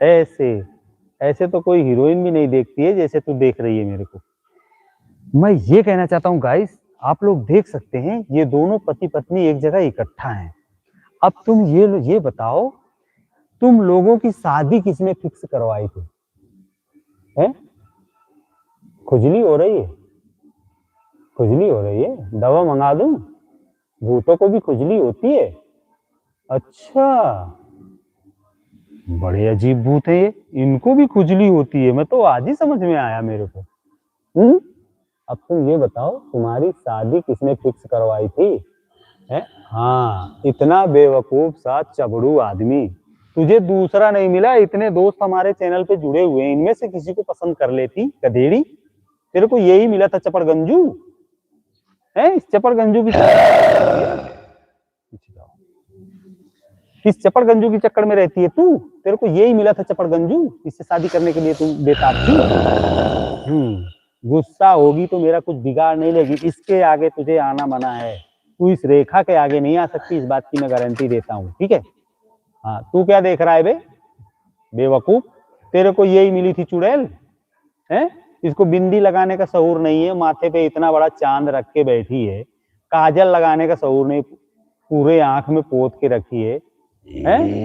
ऐसे ऐसे तो कोई हीरोइन भी नहीं देखती है जैसे तू देख रही है मेरे को। मैं ये कहना चाहता हूँ गाइस, आप लोग देख सकते हैं ये दोनों पति पत्नी एक जगह इकट्ठा हैं। अब तुम ये बताओ, तुम लोगों की शादी किसने फिक्स करवाई थी? हैं? खुजली हो रही है? खुजली हो रही है, दवा मंगा दूं? भूतों को भी खुजली होती है? अच्छा, बड़े अजीब भूत है ये, इनको भी खुजली होती है। मैं तो आज ही समझ में आया मेरे को। अब तुम ये बताओ, तुम्हारी शादी किसने फिक्स करवाई थी? है? हाँ, इतना बेवकूफ सा चबड़ू आदमी तुझे दूसरा नहीं मिला। इतने दोस्त हमारे चैनल पे जुड़े हुए हैं, इनमें से किसी को पसंद कर लेती गधेड़ी। तेरे को यही मिला था, चपड़गंजू है। इस चपड़गंजू की किस चपड़गंजू की चक्कर में रहती है तू? तेरे को यही मिला था चपड़गंजू, इससे शादी करने के लिए तुम बेताब थी। गुस्सा होगी तो मेरा कुछ बिगाड़ नहीं लेगी, इसके आगे तुझे आना मना है। तू इस रेखा के आगे नहीं आ सकती, इस बात की मैं गारंटी देता हूँ, ठीक है? हाँ, तू क्या देख रहा है बे बेवकूफ? तेरे को यही मिली थी चुड़ैल, है? इसको बिंदी लगाने का शऊर नहीं है, माथे पे इतना बड़ा चांद रख के बैठी है। काजल लगाने का शऊर नहीं, पूरे आंख में पोत के रखी है।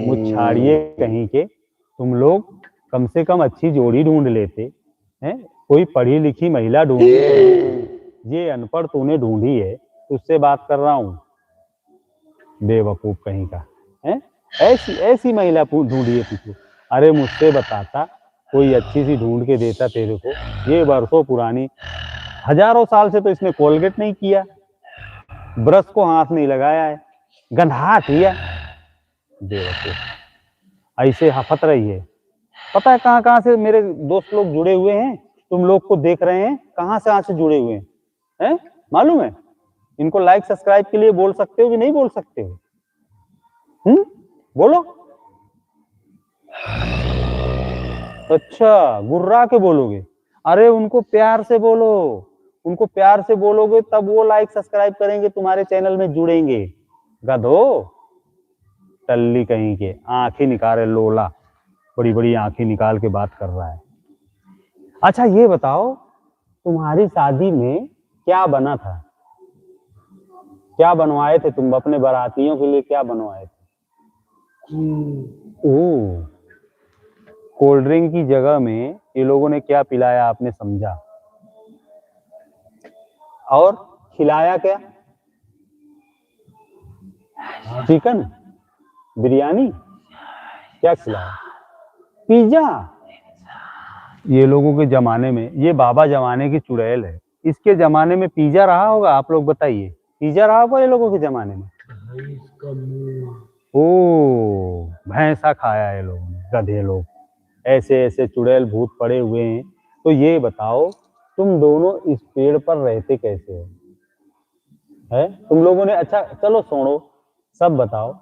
मुच्छाड़िए कहीं के। तुम लोग कम से कम अच्छी जोड़ी ढूंढ लेते हैं, कोई पढ़ी लिखी महिला ढूंढी। ये अनपढ़ तूने ढूंढी है, उससे बात कर रहा हूँ, बेवकूफ कहीं का। है ऐसी ऐसी महिला ढूंढी है तुझे? अरे मुझसे बताता, कोई अच्छी सी ढूंढ के देता तेरे को। ये बरसों पुरानी, हजारों साल से तो इसने कोलगेट नहीं किया, ब्रश को हाथ नहीं लगाया है, गंधा किया। बेवकूफ, ऐसे हफत रही है। पता है कहाँ कहाँ से मेरे दोस्त लोग जुड़े हुए हैं, तुम लोग को देख रहे हैं, कहाँ से जुड़े हुए हैं, मालूम है? इनको लाइक सब्सक्राइब के लिए बोल सकते हो कि नहीं बोल सकते हो? बोलो। अच्छा, गुर्रा के बोलोगे? अरे उनको प्यार से बोलो, उनको प्यार से बोलोगे तब वो लाइक सब्सक्राइब करेंगे, तुम्हारे चैनल में जुड़ेंगे। गधो, टल्ली कहीं के, आंखें निकाले लोला, बड़ी बड़ी आंखें निकाल के बात कर रहा है। अच्छा ये बताओ, तुम्हारी शादी में क्या बना था? क्या बनवाए थे तुम अपने बारातियों के लिए? क्या बनवाए थे? कोल्ड ड्रिंक की जगह में ये लोगों ने क्या पिलाया, आपने समझा? और खिलाया क्या? चिकन, बिरयानी, क्या खिलाया? पिज्जा। ये लोगों के जमाने में, ये बाबा जमाने की चुड़ैल है, इसके जमाने में पिज्जा रहा होगा? आप लोग बताइए, पिज्जा रहा होगा ये लोगों के जमाने में? ओ, भैंसा खाया है लोगों ने, गधे लोग। ऐसे ऐसे चुड़ैल भूत पड़े हुए हैं। तो ये बताओ, तुम दोनों इस पेड़ पर रहते कैसे हो? है तुम लोगों ने, अच्छा चलो छोड़ो, सब बताओ,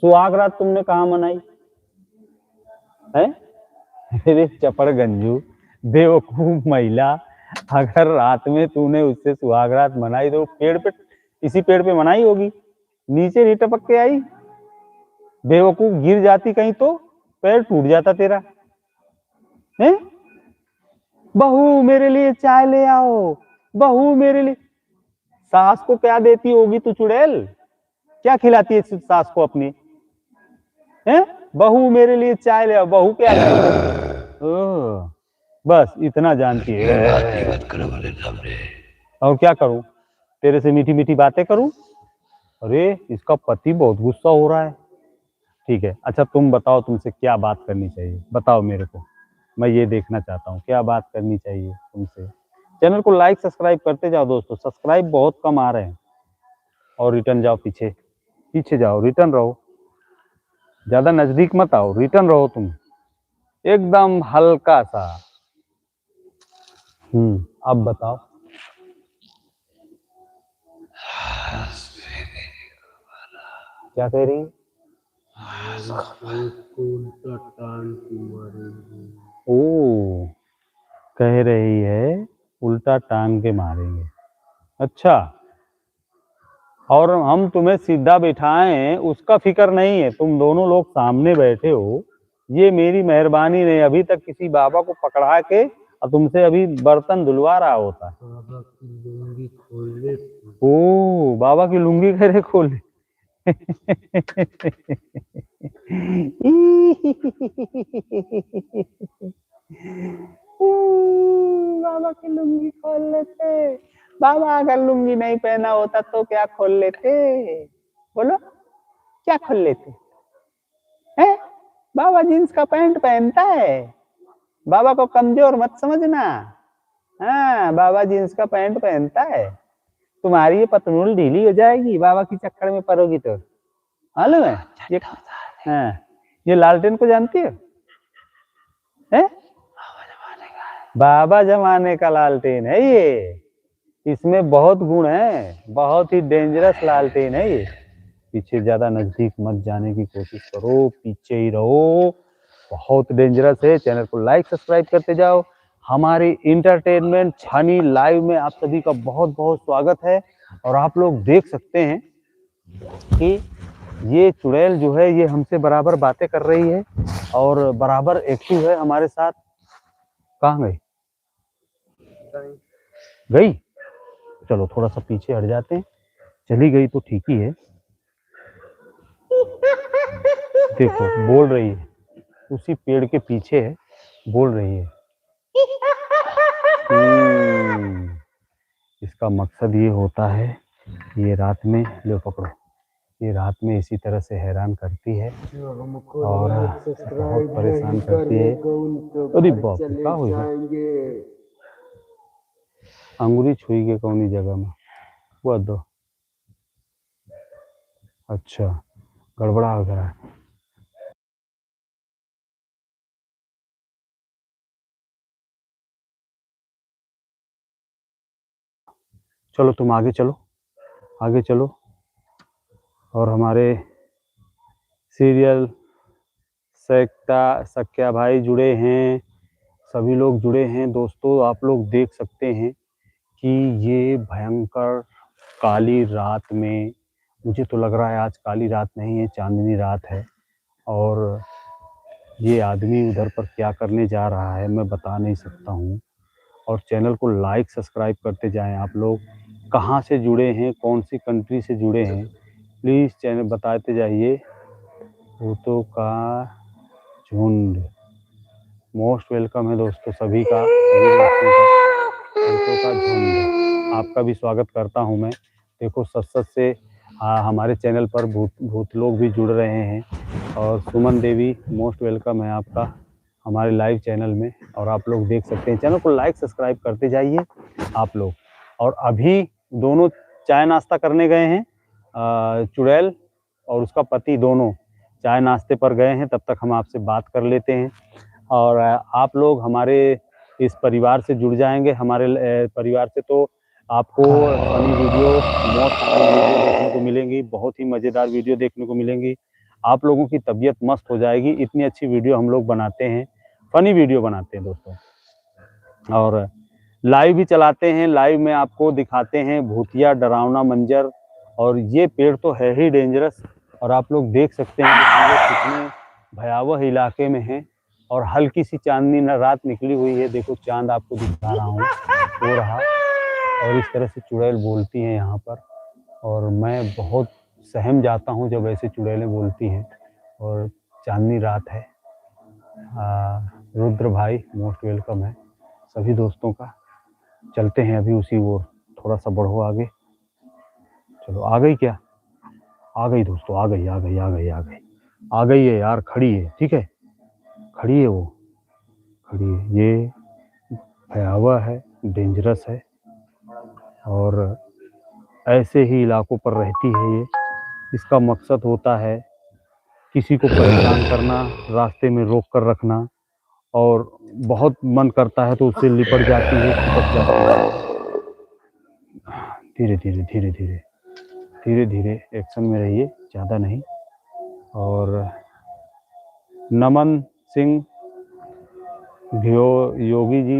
सुहाग रात तुमने कहाँ मनाई है? अरे चपड़गंजू, बेवकूफ महिला, अगर रात में तूने उससे सुहाग रात मनाई तो पेड़ पे, इसी पेड़ पे मनाई होगी, नीचे नहीं टपक के आई। बेवकूफ, गिर जाती कहीं तो पैर टूट जाता तेरा। है? बहू मेरे लिए चाय ले आओ, बहू मेरे लिए। सास को क्या देती होगी तू चुड़ैल? क्या खिलाती है सास को अपनी? है? बहू मेरे लिए चाय ले आओ, बहू क्या? बस इतना जानती है। बात करो मेरे सामने। और क्या करूं? तेरे से मीठी मीठी बातें करूं? अरे इसका पति बहुत गुस्सा हो रहा है। ठीक है, अच्छा तुम बताओ, तुमसे क्या बात करनी चाहिए? बताओ मेरे को, मैं ये देखना चाहता हूँ, क्या बात करनी चाहिए तुमसे? चैनल को लाइक सब्सक्राइब करते जाओ दोस्तों, सब्सक्राइब बहुत कम आ रहे हैं। और रिटर्न जाओ, पीछे पीछे जाओ, रिटर्न रहो, ज्यादा नजदीक मत आओ, रिटर्न रहो तुम एकदम हल्का सा। अब बताओ क्या कह रही है? उसको उल्टा टांग के मारेंगे। ओ, कह रही है उल्टा टांग के मारेंगे। अच्छा, और हम तुम्हें सीधा बिठाएं उसका फिक्र नहीं है, तुम दोनों लोग सामने बैठे हो, ये मेरी मेहरबानी नहीं। अभी तक किसी बाबा को पकड़ा के और तुमसे अभी बर्तन धुलवा रहा होता। बाबा की लुंगी खोल ले। ओ, बाबा की लुंगी कह रहे खोल। बाबा की लुंगी खोल लेते। बाबा अगर लुंगी नहीं पहना होता तो क्या खोल लेते? बोलो, क्या खोल लेते हैं? बाबा जींस का पैंट पहनता है, बाबा को कमजोर मत समझना। हाँ, बाबा जींस का पैंट पहनता है, तुम्हारी ये पतलून ढीली हो जाएगी बाबा की चक्कर में पड़ोगी तो। मालूम है ये? हाँ, ये लालटेन को जानती हो? हैं? बाबा जमाने का लालटेन है ये, इसमें बहुत गुण है, बहुत ही डेंजरस लालटेन है ये। पीछे ज्यादा नजदीक मत जाने की कोशिश करो, पीछे ही रहो, बहुत डेंजरस है। चैनल को लाइक सब्सक्राइब करते जाओ। हमारी इंटरटेनमेंट छानी लाइव में आप सभी का बहुत बहुत स्वागत है। और आप लोग देख सकते हैं कि ये चुड़ैल जो है ये हमसे बराबर बातें कर रही है और बराबर एक्टिव है हमारे साथ। कहाँ गई? गई? चलो थोड़ा सा पीछे हट जाते हैं, चली गई तो ठीक ही है। देखो बोल रही है, उसी पेड़ के पीछे है, बोल रही है। इसका मकसद ये होता है, ये रात में, लो पकड़ो, ये रात में इसी तरह से हैरान करती है जो हमको और लाइक बहुत सब्सक्राइब परेशान नहीं करती है। करेगा उनको अरे घर बाप रे, चले का हुई है? जाएंगे। अंगूरी छुई के कौनी जगह में वो दो। अच्छा, गड़बड़ा हो गया है। चलो तुम आगे चलो, आगे चलो। और हमारे सीरियल सक्या भाई जुड़े हैं, सभी लोग जुड़े हैं दोस्तों। आप लोग देख सकते हैं कि ये भयंकर काली रात में, मुझे तो लग रहा है आज काली रात नहीं है, चांदनी रात है। और ये आदमी उधर पर क्या करने जा रहा है मैं बता नहीं सकता हूँ। और चैनल को लाइक सब्सक्राइब करते जाएं। आप लोग कहाँ से जुड़े हैं, कौन सी कंट्री से जुड़े हैं, प्लीज़ चैनल बताते जाइए। भूतों का झुंड, मोस्ट वेलकम है दोस्तों सभी का, सभी दोस्तों का। भूतों का झुंड, आपका भी स्वागत करता हूं मैं। देखो सच से हमारे चैनल पर भूत लोग भी जुड़ रहे हैं। और सुमन देवी, मोस्ट वेलकम है आपका हमारे लाइव चैनल में। और आप लोग देख सकते हैं, चैनल को लाइक सब्सक्राइब करते जाइए आप लोग। और अभी दोनों चाय नाश्ता करने गए हैं, चुड़ैल और उसका पति दोनों चाय नाश्ते पर गए हैं। तब तक हम आपसे बात कर लेते हैं और आप लोग हमारे इस परिवार से जुड़ जाएंगे। हमारे परिवार से तो आपको funny video, most funny video देखने को मिलेंगी, बहुत ही मज़ेदार वीडियो देखने को मिलेंगी। आप लोगों की तबीयत मस्त हो जाएगी, इतनी अच्छी वीडियो हम लोग बनाते हैं, फनी वीडियो बनाते हैं दोस्तों। और लाइव भी चलाते हैं, लाइव में आपको दिखाते हैं भूतिया डरावना मंजर। और ये पेड़ तो है ही डेंजरस। और आप लोग देख सकते हैं कि हम लोग कितने भयावह इलाके में हैं। और हल्की सी चांदनी रात निकली हुई है, देखो चांद आपको दिखा रहा हूँ, हो रहा। और इस तरह से चुड़ैल बोलती हैं यहाँ पर। और मैं बहुत सहम जाता हूँ जब ऐसे चुड़ैलें बोलती हैं। और चांदनी रात है। रुद्र भाई मोस्ट वेलकम है सभी दोस्तों का। चलते हैं अभी उसी ओर, थोड़ा सा बढ़ो आगे। चलो आ गई क्या? आ गई दोस्तों, आ गई आ गई आ गई आ गई आ गई है यार, खड़ी है, ठीक है, खड़ी है, वो खड़ी है। ये भयावह है, डेंजरस है और ऐसे ही इलाकों पर रहती है ये। इसका मकसद होता है किसी को परेशान करना, रास्ते में रोक कर रखना, और बहुत मन करता है तो उससे लिपट जाती है, चिपक जाती है। धीरे धीरे धीरे धीरे धीरे धीरे एक्शन में रहिए, ज़्यादा नहीं। और नमन सिंह योगी जी,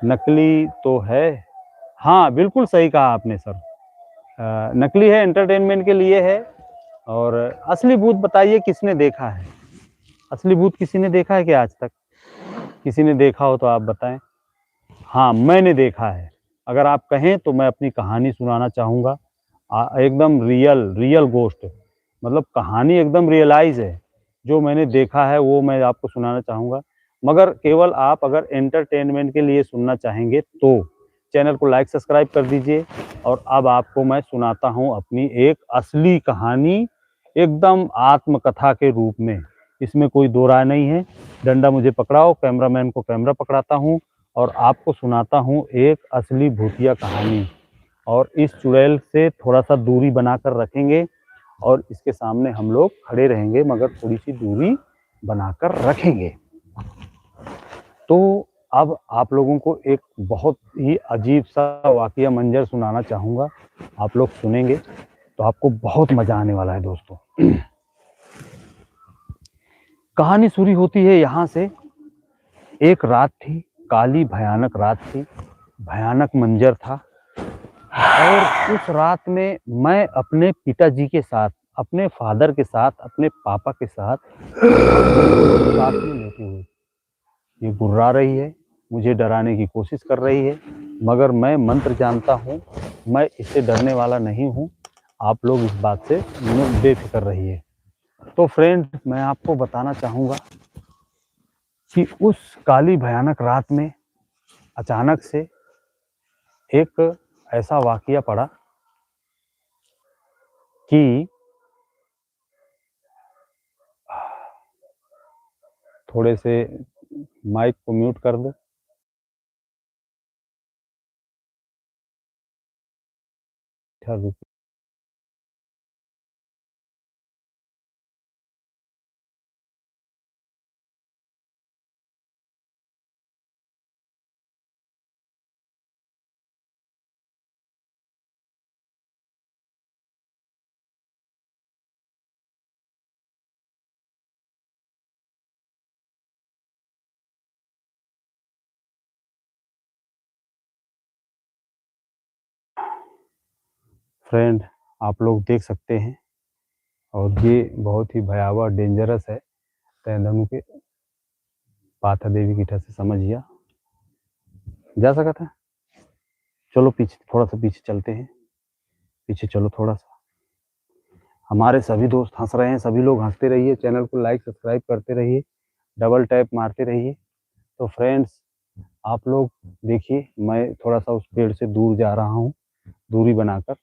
नकली तो है। हाँ, बिल्कुल सही कहा आपने सर। नकली है, एंटरटेनमेंट के लिए है। और असली भूत बताइए किसने देखा है? असली भूत किसी ने देखा है क्या आज तक? किसी ने देखा हो तो आप बताएं। हाँ, मैंने देखा है। अगर आप कहें तो मैं अपनी कहानी सुनाना चाहूँगा। एकदम रियल गोस्ट, मतलब कहानी एकदम रियलाइज है। जो मैंने देखा है वो मैं आपको सुनाना चाहूँगा, मगर केवल आप अगर एंटरटेनमेंट के लिए सुनना चाहेंगे तो चैनल को लाइक सब्सक्राइब कर दीजिए। और अब आपको मैं सुनाता हूँ अपनी एक असली कहानी, एकदम आत्मकथा के रूप में। इसमें कोई दो राय नहीं है। डंडा मुझे पकड़ाओ, कैमरामैन को कैमरा पकड़ाता हूँ और आपको सुनाता हूँ एक असली भूतिया कहानी। और इस चुड़ैल से थोड़ा सा दूरी बनाकर रखेंगे और इसके सामने हम लोग खड़े रहेंगे, मगर थोड़ी सी दूरी बनाकर रखेंगे। तो अब आप लोगों को एक बहुत ही अजीब सा वाकया मंजर सुनाना चाहूँगा। आप लोग सुनेंगे तो आपको बहुत मज़ा आने वाला है दोस्तों। कहानी शुरू होती है यहाँ से। एक रात थी, काली भयानक रात थी, भयानक मंजर था। और उस रात में मैं अपने पिताजी के साथ, अपने फादर के साथ, अपने पापा के साथ में लेटी हुई। ये गुर्रा रही है, मुझे डराने की कोशिश कर रही है, मगर मैं मंत्र जानता हूँ, मैं इससे डरने वाला नहीं हूँ। आप लोग इस बात से बेफिक्र रहिए। तो फ्रेंड, मैं आपको बताना चाहूँगा कि उस काली भयानक रात में अचानक से एक ऐसा वाकया पड़ा कि थोड़े से माइक को म्यूट कर दो। फ्रेंड, आप लोग देख सकते हैं, और ये बहुत ही भयावह डेंजरस है। तेंदुओं के पाथा देवी की से समझिए जा सका था। चलो पीछे, थोड़ा सा पीछे चलते हैं। पीछे चलो थोड़ा सा। हमारे सभी दोस्त हंस रहे हैं, सभी लोग हंसते रहिए। चैनल को लाइक सब्सक्राइब करते रहिए, डबल टैप मारते रहिए। तो फ्रेंड्स, आप लोग देखिए, मैं थोड़ा सा उस पेड़ से दूर जा रहा हूँ, दूरी बनाकर।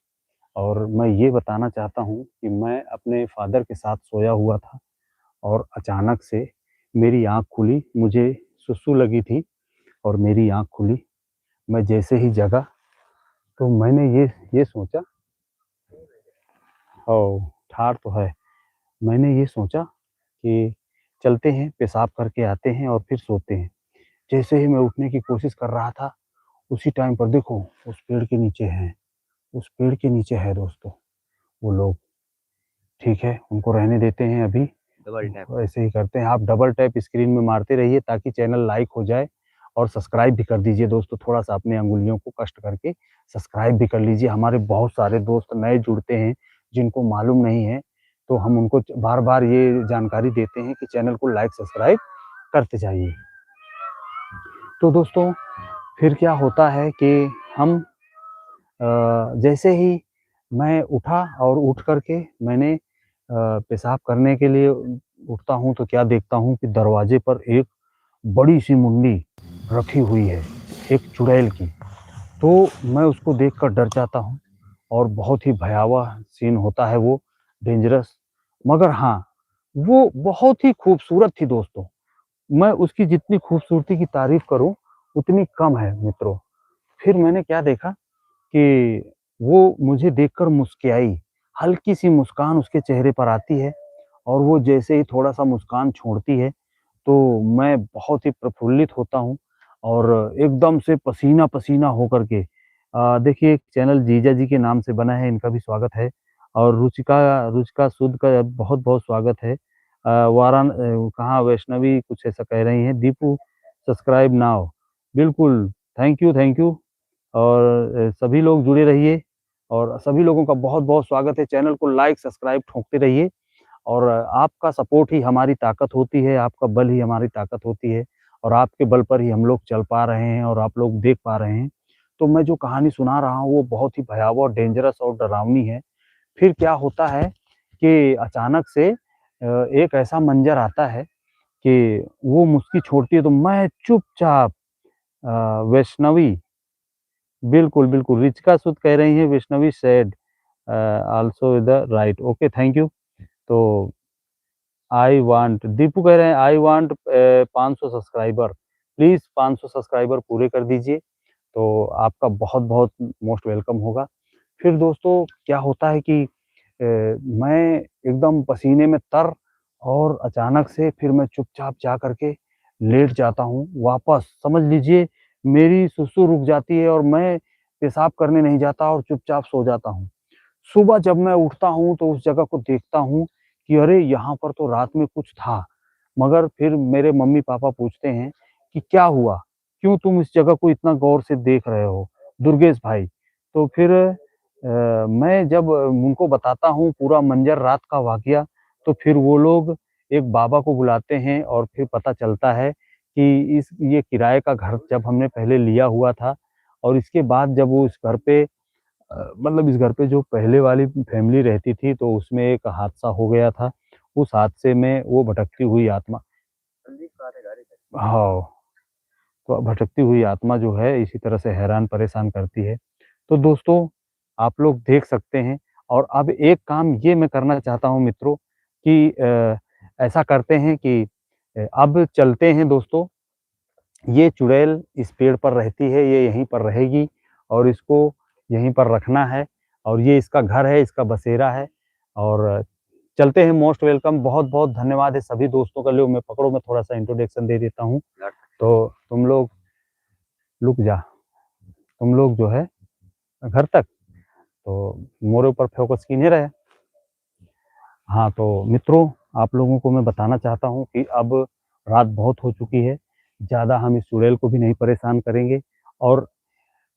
और मैं ये बताना चाहता हूँ कि मैं अपने फादर के साथ सोया हुआ था और अचानक से मेरी आँख खुली। मुझे सुसु लगी थी और मेरी आँख खुली। मैं जैसे ही जगा तो मैंने ये सोचा, ओ ठार तो है, मैंने ये सोचा कि चलते हैं, पेशाब करके आते हैं और फिर सोते हैं। जैसे ही मैं उठने की कोशिश कर रहा था, उसी टाइम पर देखो उस पेड़ के नीचे हैं, उस पेड़ के नीचे है दोस्तों वो लोग। ठीक है, उनको रहने देते हैं अभी। डबल टैप ऐसे ही करते हैं। आप डबल टैप स्क्रीन में मारते रहिए ताकि चैनल लाइक हो जाए, और सब्सक्राइब भी कर दीजिए दोस्तों। थोड़ा सा अपने अंगुलियों को कष्ट करके सब्सक्राइब भी कर लीजिए। हमारे बहुत सारे दोस्त नए जुड़ते हैं जिनको मालूम नहीं है, तो हम उनको बार बार ये जानकारी देते हैं कि चैनल को लाइक सब्सक्राइब करते जाइए। तो दोस्तों, फिर क्या होता है कि हम जैसे ही मैं उठा और उठ करके मैंने पेशाब करने के लिए उठता हूँ तो क्या देखता हूँ कि दरवाजे पर एक बड़ी सी मुंडी रखी हुई है, एक चुड़ैल की। तो मैं उसको देखकर डर जाता हूँ और बहुत ही भयावह सीन होता है वो, डेंजरस। मगर हाँ, वो बहुत ही खूबसूरत थी दोस्तों। मैं उसकी जितनी खूबसूरती की तारीफ करूं उतनी कम है मित्रों। फिर मैंने क्या देखा कि वो मुझे देखकर मुस्कुराई, हल्की-सी मुस्कान उसके चेहरे पर आती है और वो जैसे ही थोड़ा-सा मुस्कान छोड़ती है, तो मैं बहुत ही प्रफुल्लित होता हूँ और एकदम से पसीना-पसीना होकर के देखिए एक चैनल जीजा जी के नाम से बना है, इनका भी स्वागत है और रुचिका रुचिका सूद का बहुत-बहुत स्वागत है। कहाँ वैष्णवी कुछ ऐसा कह रही हैं, दीपू सब्सक्राइब नाउ। बिल्कुल, थैंक यू और सभी लोग जुड़े रहिए और सभी लोगों का बहुत-बहुत स्वागत है। चैनल को लाइक, सब्सक्राइब ठोकते रहिए और आपका सपोर्ट ही हमारी ताकत होती है, आपका बल ही हमारी ताकत होती है और आपके बल पर ही हम लोग चल पा रहे हैं और आप लोग देख पा रहे हैं। तो मैं जो कहानी सुना रहा हूँ, वो बहुत ही भयावह, डेंजरस और डरावनी है। फिर क्या होता है कि अचानक से एक ऐसा मंज़र आता है कि वो मुस्की छोड़ती है, तो मैं चुपचाप वैष्णवी बिल्कुल, बिल्कुल, रिचिका सूद कह रही हैं Vaishnavi said also the right okay thank you. तो आई वांट दीपू कह रहे हैं I want 500 subscriber, please 500 subscriber पूरे कर दीजिए, तो आपका बहुत-बहुत मोस्ट वेलकम होगा। फिर दोस्तों क्या होता है कि मैं एकदम पसीने में तर और अचानक से फिर मैं चुपचाप जा कर के लेट जाता हूँ वापस। समझ लीजिए मेरी सुसु रुक जाती है और मैं पेशाब करने नहीं जाता और चुपचाप सो जाता हूँ। सुबह जब मैं उठता हूँ तो उस जगह को देखता हूँ कि अरे! यहाँ पर तो रात में कुछ था। मगर फिर मेरे मम्मी-पापा पूछते हैं कि क्या हुआ? क्यों तुम इस जगह को इतना गौर से देख रहे हो? दुर्गेश भाई। तो फिर मैं जब उनको बताता हूँ पूरा मंज़र रात का वाक़या, तो फिर वो लोग एक बाबा को बुलाते हैं और फिर पता चलता है कि ये किराए का घर जब हमने पहले लिया हुआ था और इसके बाद जब वो इस घर पे मतलब इस घर पे जो पहले वाली फैमिली रहती थी, तो उसमें एक हादसा हो गया था। उस हादसे में वो भटकती हुई आत्मा हाँ, तो भटकती हुई आत्मा जो है इसी तरह से हैरान परेशान करती है। तो दोस्तों, आप लोग देख सकते हैं और अब एक काम ये मैं करना चाहता हूँ मित्रों कि ऐसा करते हैं कि अब चलते हैं दोस्तों, ये चुड़ैल इस पेड़ पर रहती है, ये यहीं पर रहेगी और इसको यहीं पर रखना है और ये इसका घर है, इसका बसेरा है और चलते हैं मोस्ट वेलकम बहुत-बहुत धन्यवाद है सभी दोस्तों का। लो मैं पकड़ो मैं थोड़ा-सा इंट्रोडक्शन दे देता हूँ। तो तुम लोग रुक जा, तुम लोग जो है घर तक तो मोरे ऊपर फोकस कीने रहे। हाँ, तो मित्रों आप लोगों को मैं बताना चाहता हूँ कि अब रात बहुत हो चुकी है, ज़्यादा हम इस चुड़ैल को भी नहीं परेशान करेंगे और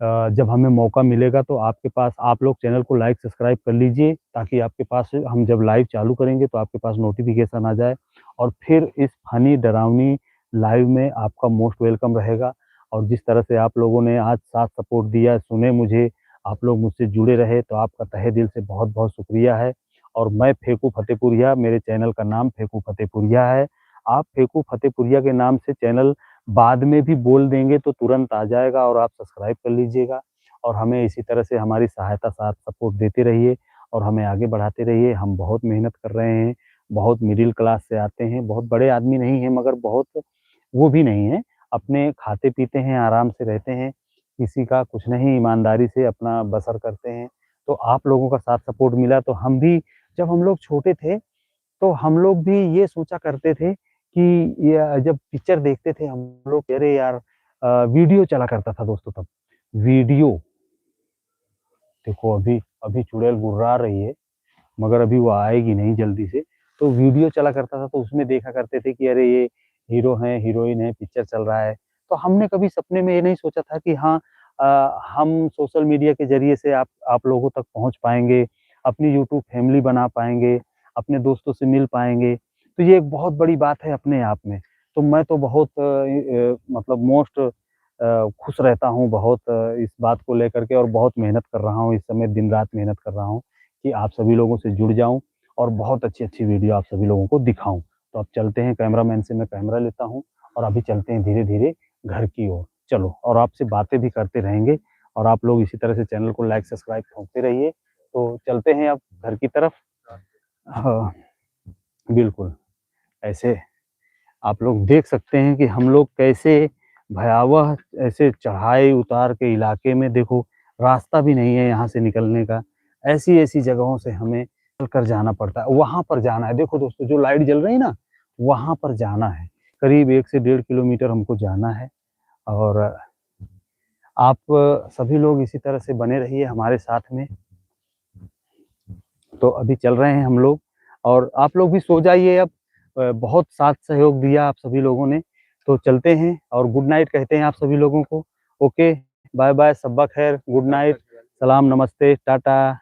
जब हमें मौका मिलेगा तो आपके पास आप लोग चैनल को लाइक सब्सक्राइब कर लीजिए ताकि आपके पास हम जब लाइव चालू करेंगे तो आपके पास नोटिफिकेशन आ जाए और फिर इस फनी डरावनी लाइव में आपका मोस्ट वेलकम रहेगा और जिस तरह से आप लोगों ने आज साथ सपोर्ट दिया सुने मुझे आप लोग मुझसे जुड़े रहे तो आपका तहे दिल से बहुत बहुत शुक्रिया है और मैं फेकू फतेहपुरिया मेरे चैनल का नाम फेकू फतेहपुरिया है। आप फेकू फतेहपुरिया के नाम से चैनल बाद में भी बोल देंगे तो तुरंत आ जाएगा और आप सब्सक्राइब कर लीजिएगा और हमें इसी तरह से हमारी सहायता साथ सपोर्ट देते रहिए और हमें आगे बढ़ाते रहिए। हम बहुत मेहनत कर रहे हैं, बहुत मिडिल क्लास से आते हैं, बहुत बड़े आदमी नहीं हैं मगर बहुत वो भी नहीं हैं, अपने खाते-पीते हैं, आराम से रहते हैं, किसी का कुछ नहीं ईमानदारी से अपना बसर करते हैं। तो आप लोगों का साथ सपोर्ट मिला तो हम भी जब हम लोग छोटे थे तो हम लोग भी ये सोचा करते थे कि ये जब पिक्चर देखते थे हम लोग अरे यार वीडियो चला करता था दोस्तों तब। वीडियो देखो अभी अभी चुड़ैल गुर्रा रही है, मगर अभी वो आएगी नहीं जल्दी से। तो वीडियो चला करता था तो उसमें देखा करते थे कि अरे ये हीरो हैं, हीरोइन है, पिक्चर चल रहा है। तो हमने कभी सपने में ये नहीं सोचा था कि हाँ हम सोशल मीडिया के ज़रिए से आप लोगों तक पहुँच पाएँगे, अपनी यूट्यूब फैमिली बना पाएँगे, अपने दोस्तों से मिल पाएँगे। तो ये एक बहुत बड़ी बात है अपने आप में। तो मैं तो बहुत मतलब मोस्ट खुश रहता हूँ बहुत इस बात को लेकर के और बहुत मेहनत कर रहा हूँ, इस समय दिन-रात मेहनत कर रहा हूँ कि आप सभी लोगों से जुड़ जाऊँ और बहुत अच्छी-अच्छी वीडियो आप सभी लोगों को दिखाऊँ। तो अब चलते हैं कैमरामैन से मैं कैमरा लेता हूँ और अभी चलते हैं धीरे-धीरे घर की ओर। चलो और आपसे बातें भी करते रहेंगे और आप लोग इसी तरह से चैनल को लाइक, सब्सक्राइब ठोकते रहिए। तो चलते हैं अब घर की तरफ। हाँ, बिल्कुल, ऐसे आप लोग देख सकते हैं कि हम लोग कैसे भयावह ऐसे चढ़ाई उतार के इलाके में देखो रास्ता भी नहीं है यहाँ से निकलने का। ऐसी-ऐसी जगहों से हमें चल कर जाना पड़ता है। वहाँ पर जाना है, देखो दोस्तों जो लाइट जल रही है ना, वहाँ पर जाना है। करीब 1 से 1.5 किलोमीटर हमको जाना है और आप सभी लोग इसी तरह से बने रहिए हमारे साथ में। तो अभी चल रहे हैं हम लोग और आप लोग भी सो जाइए अब। बहुत साथ सहयोग दिया आप सभी लोगों ने। तो चलते हैं और गुड नाइट कहते हैं आप सभी लोगों को। ओके, बाय-बाय, शब्बा खैर, गुड नाइट, सलाम, नमस्ते, टाटा।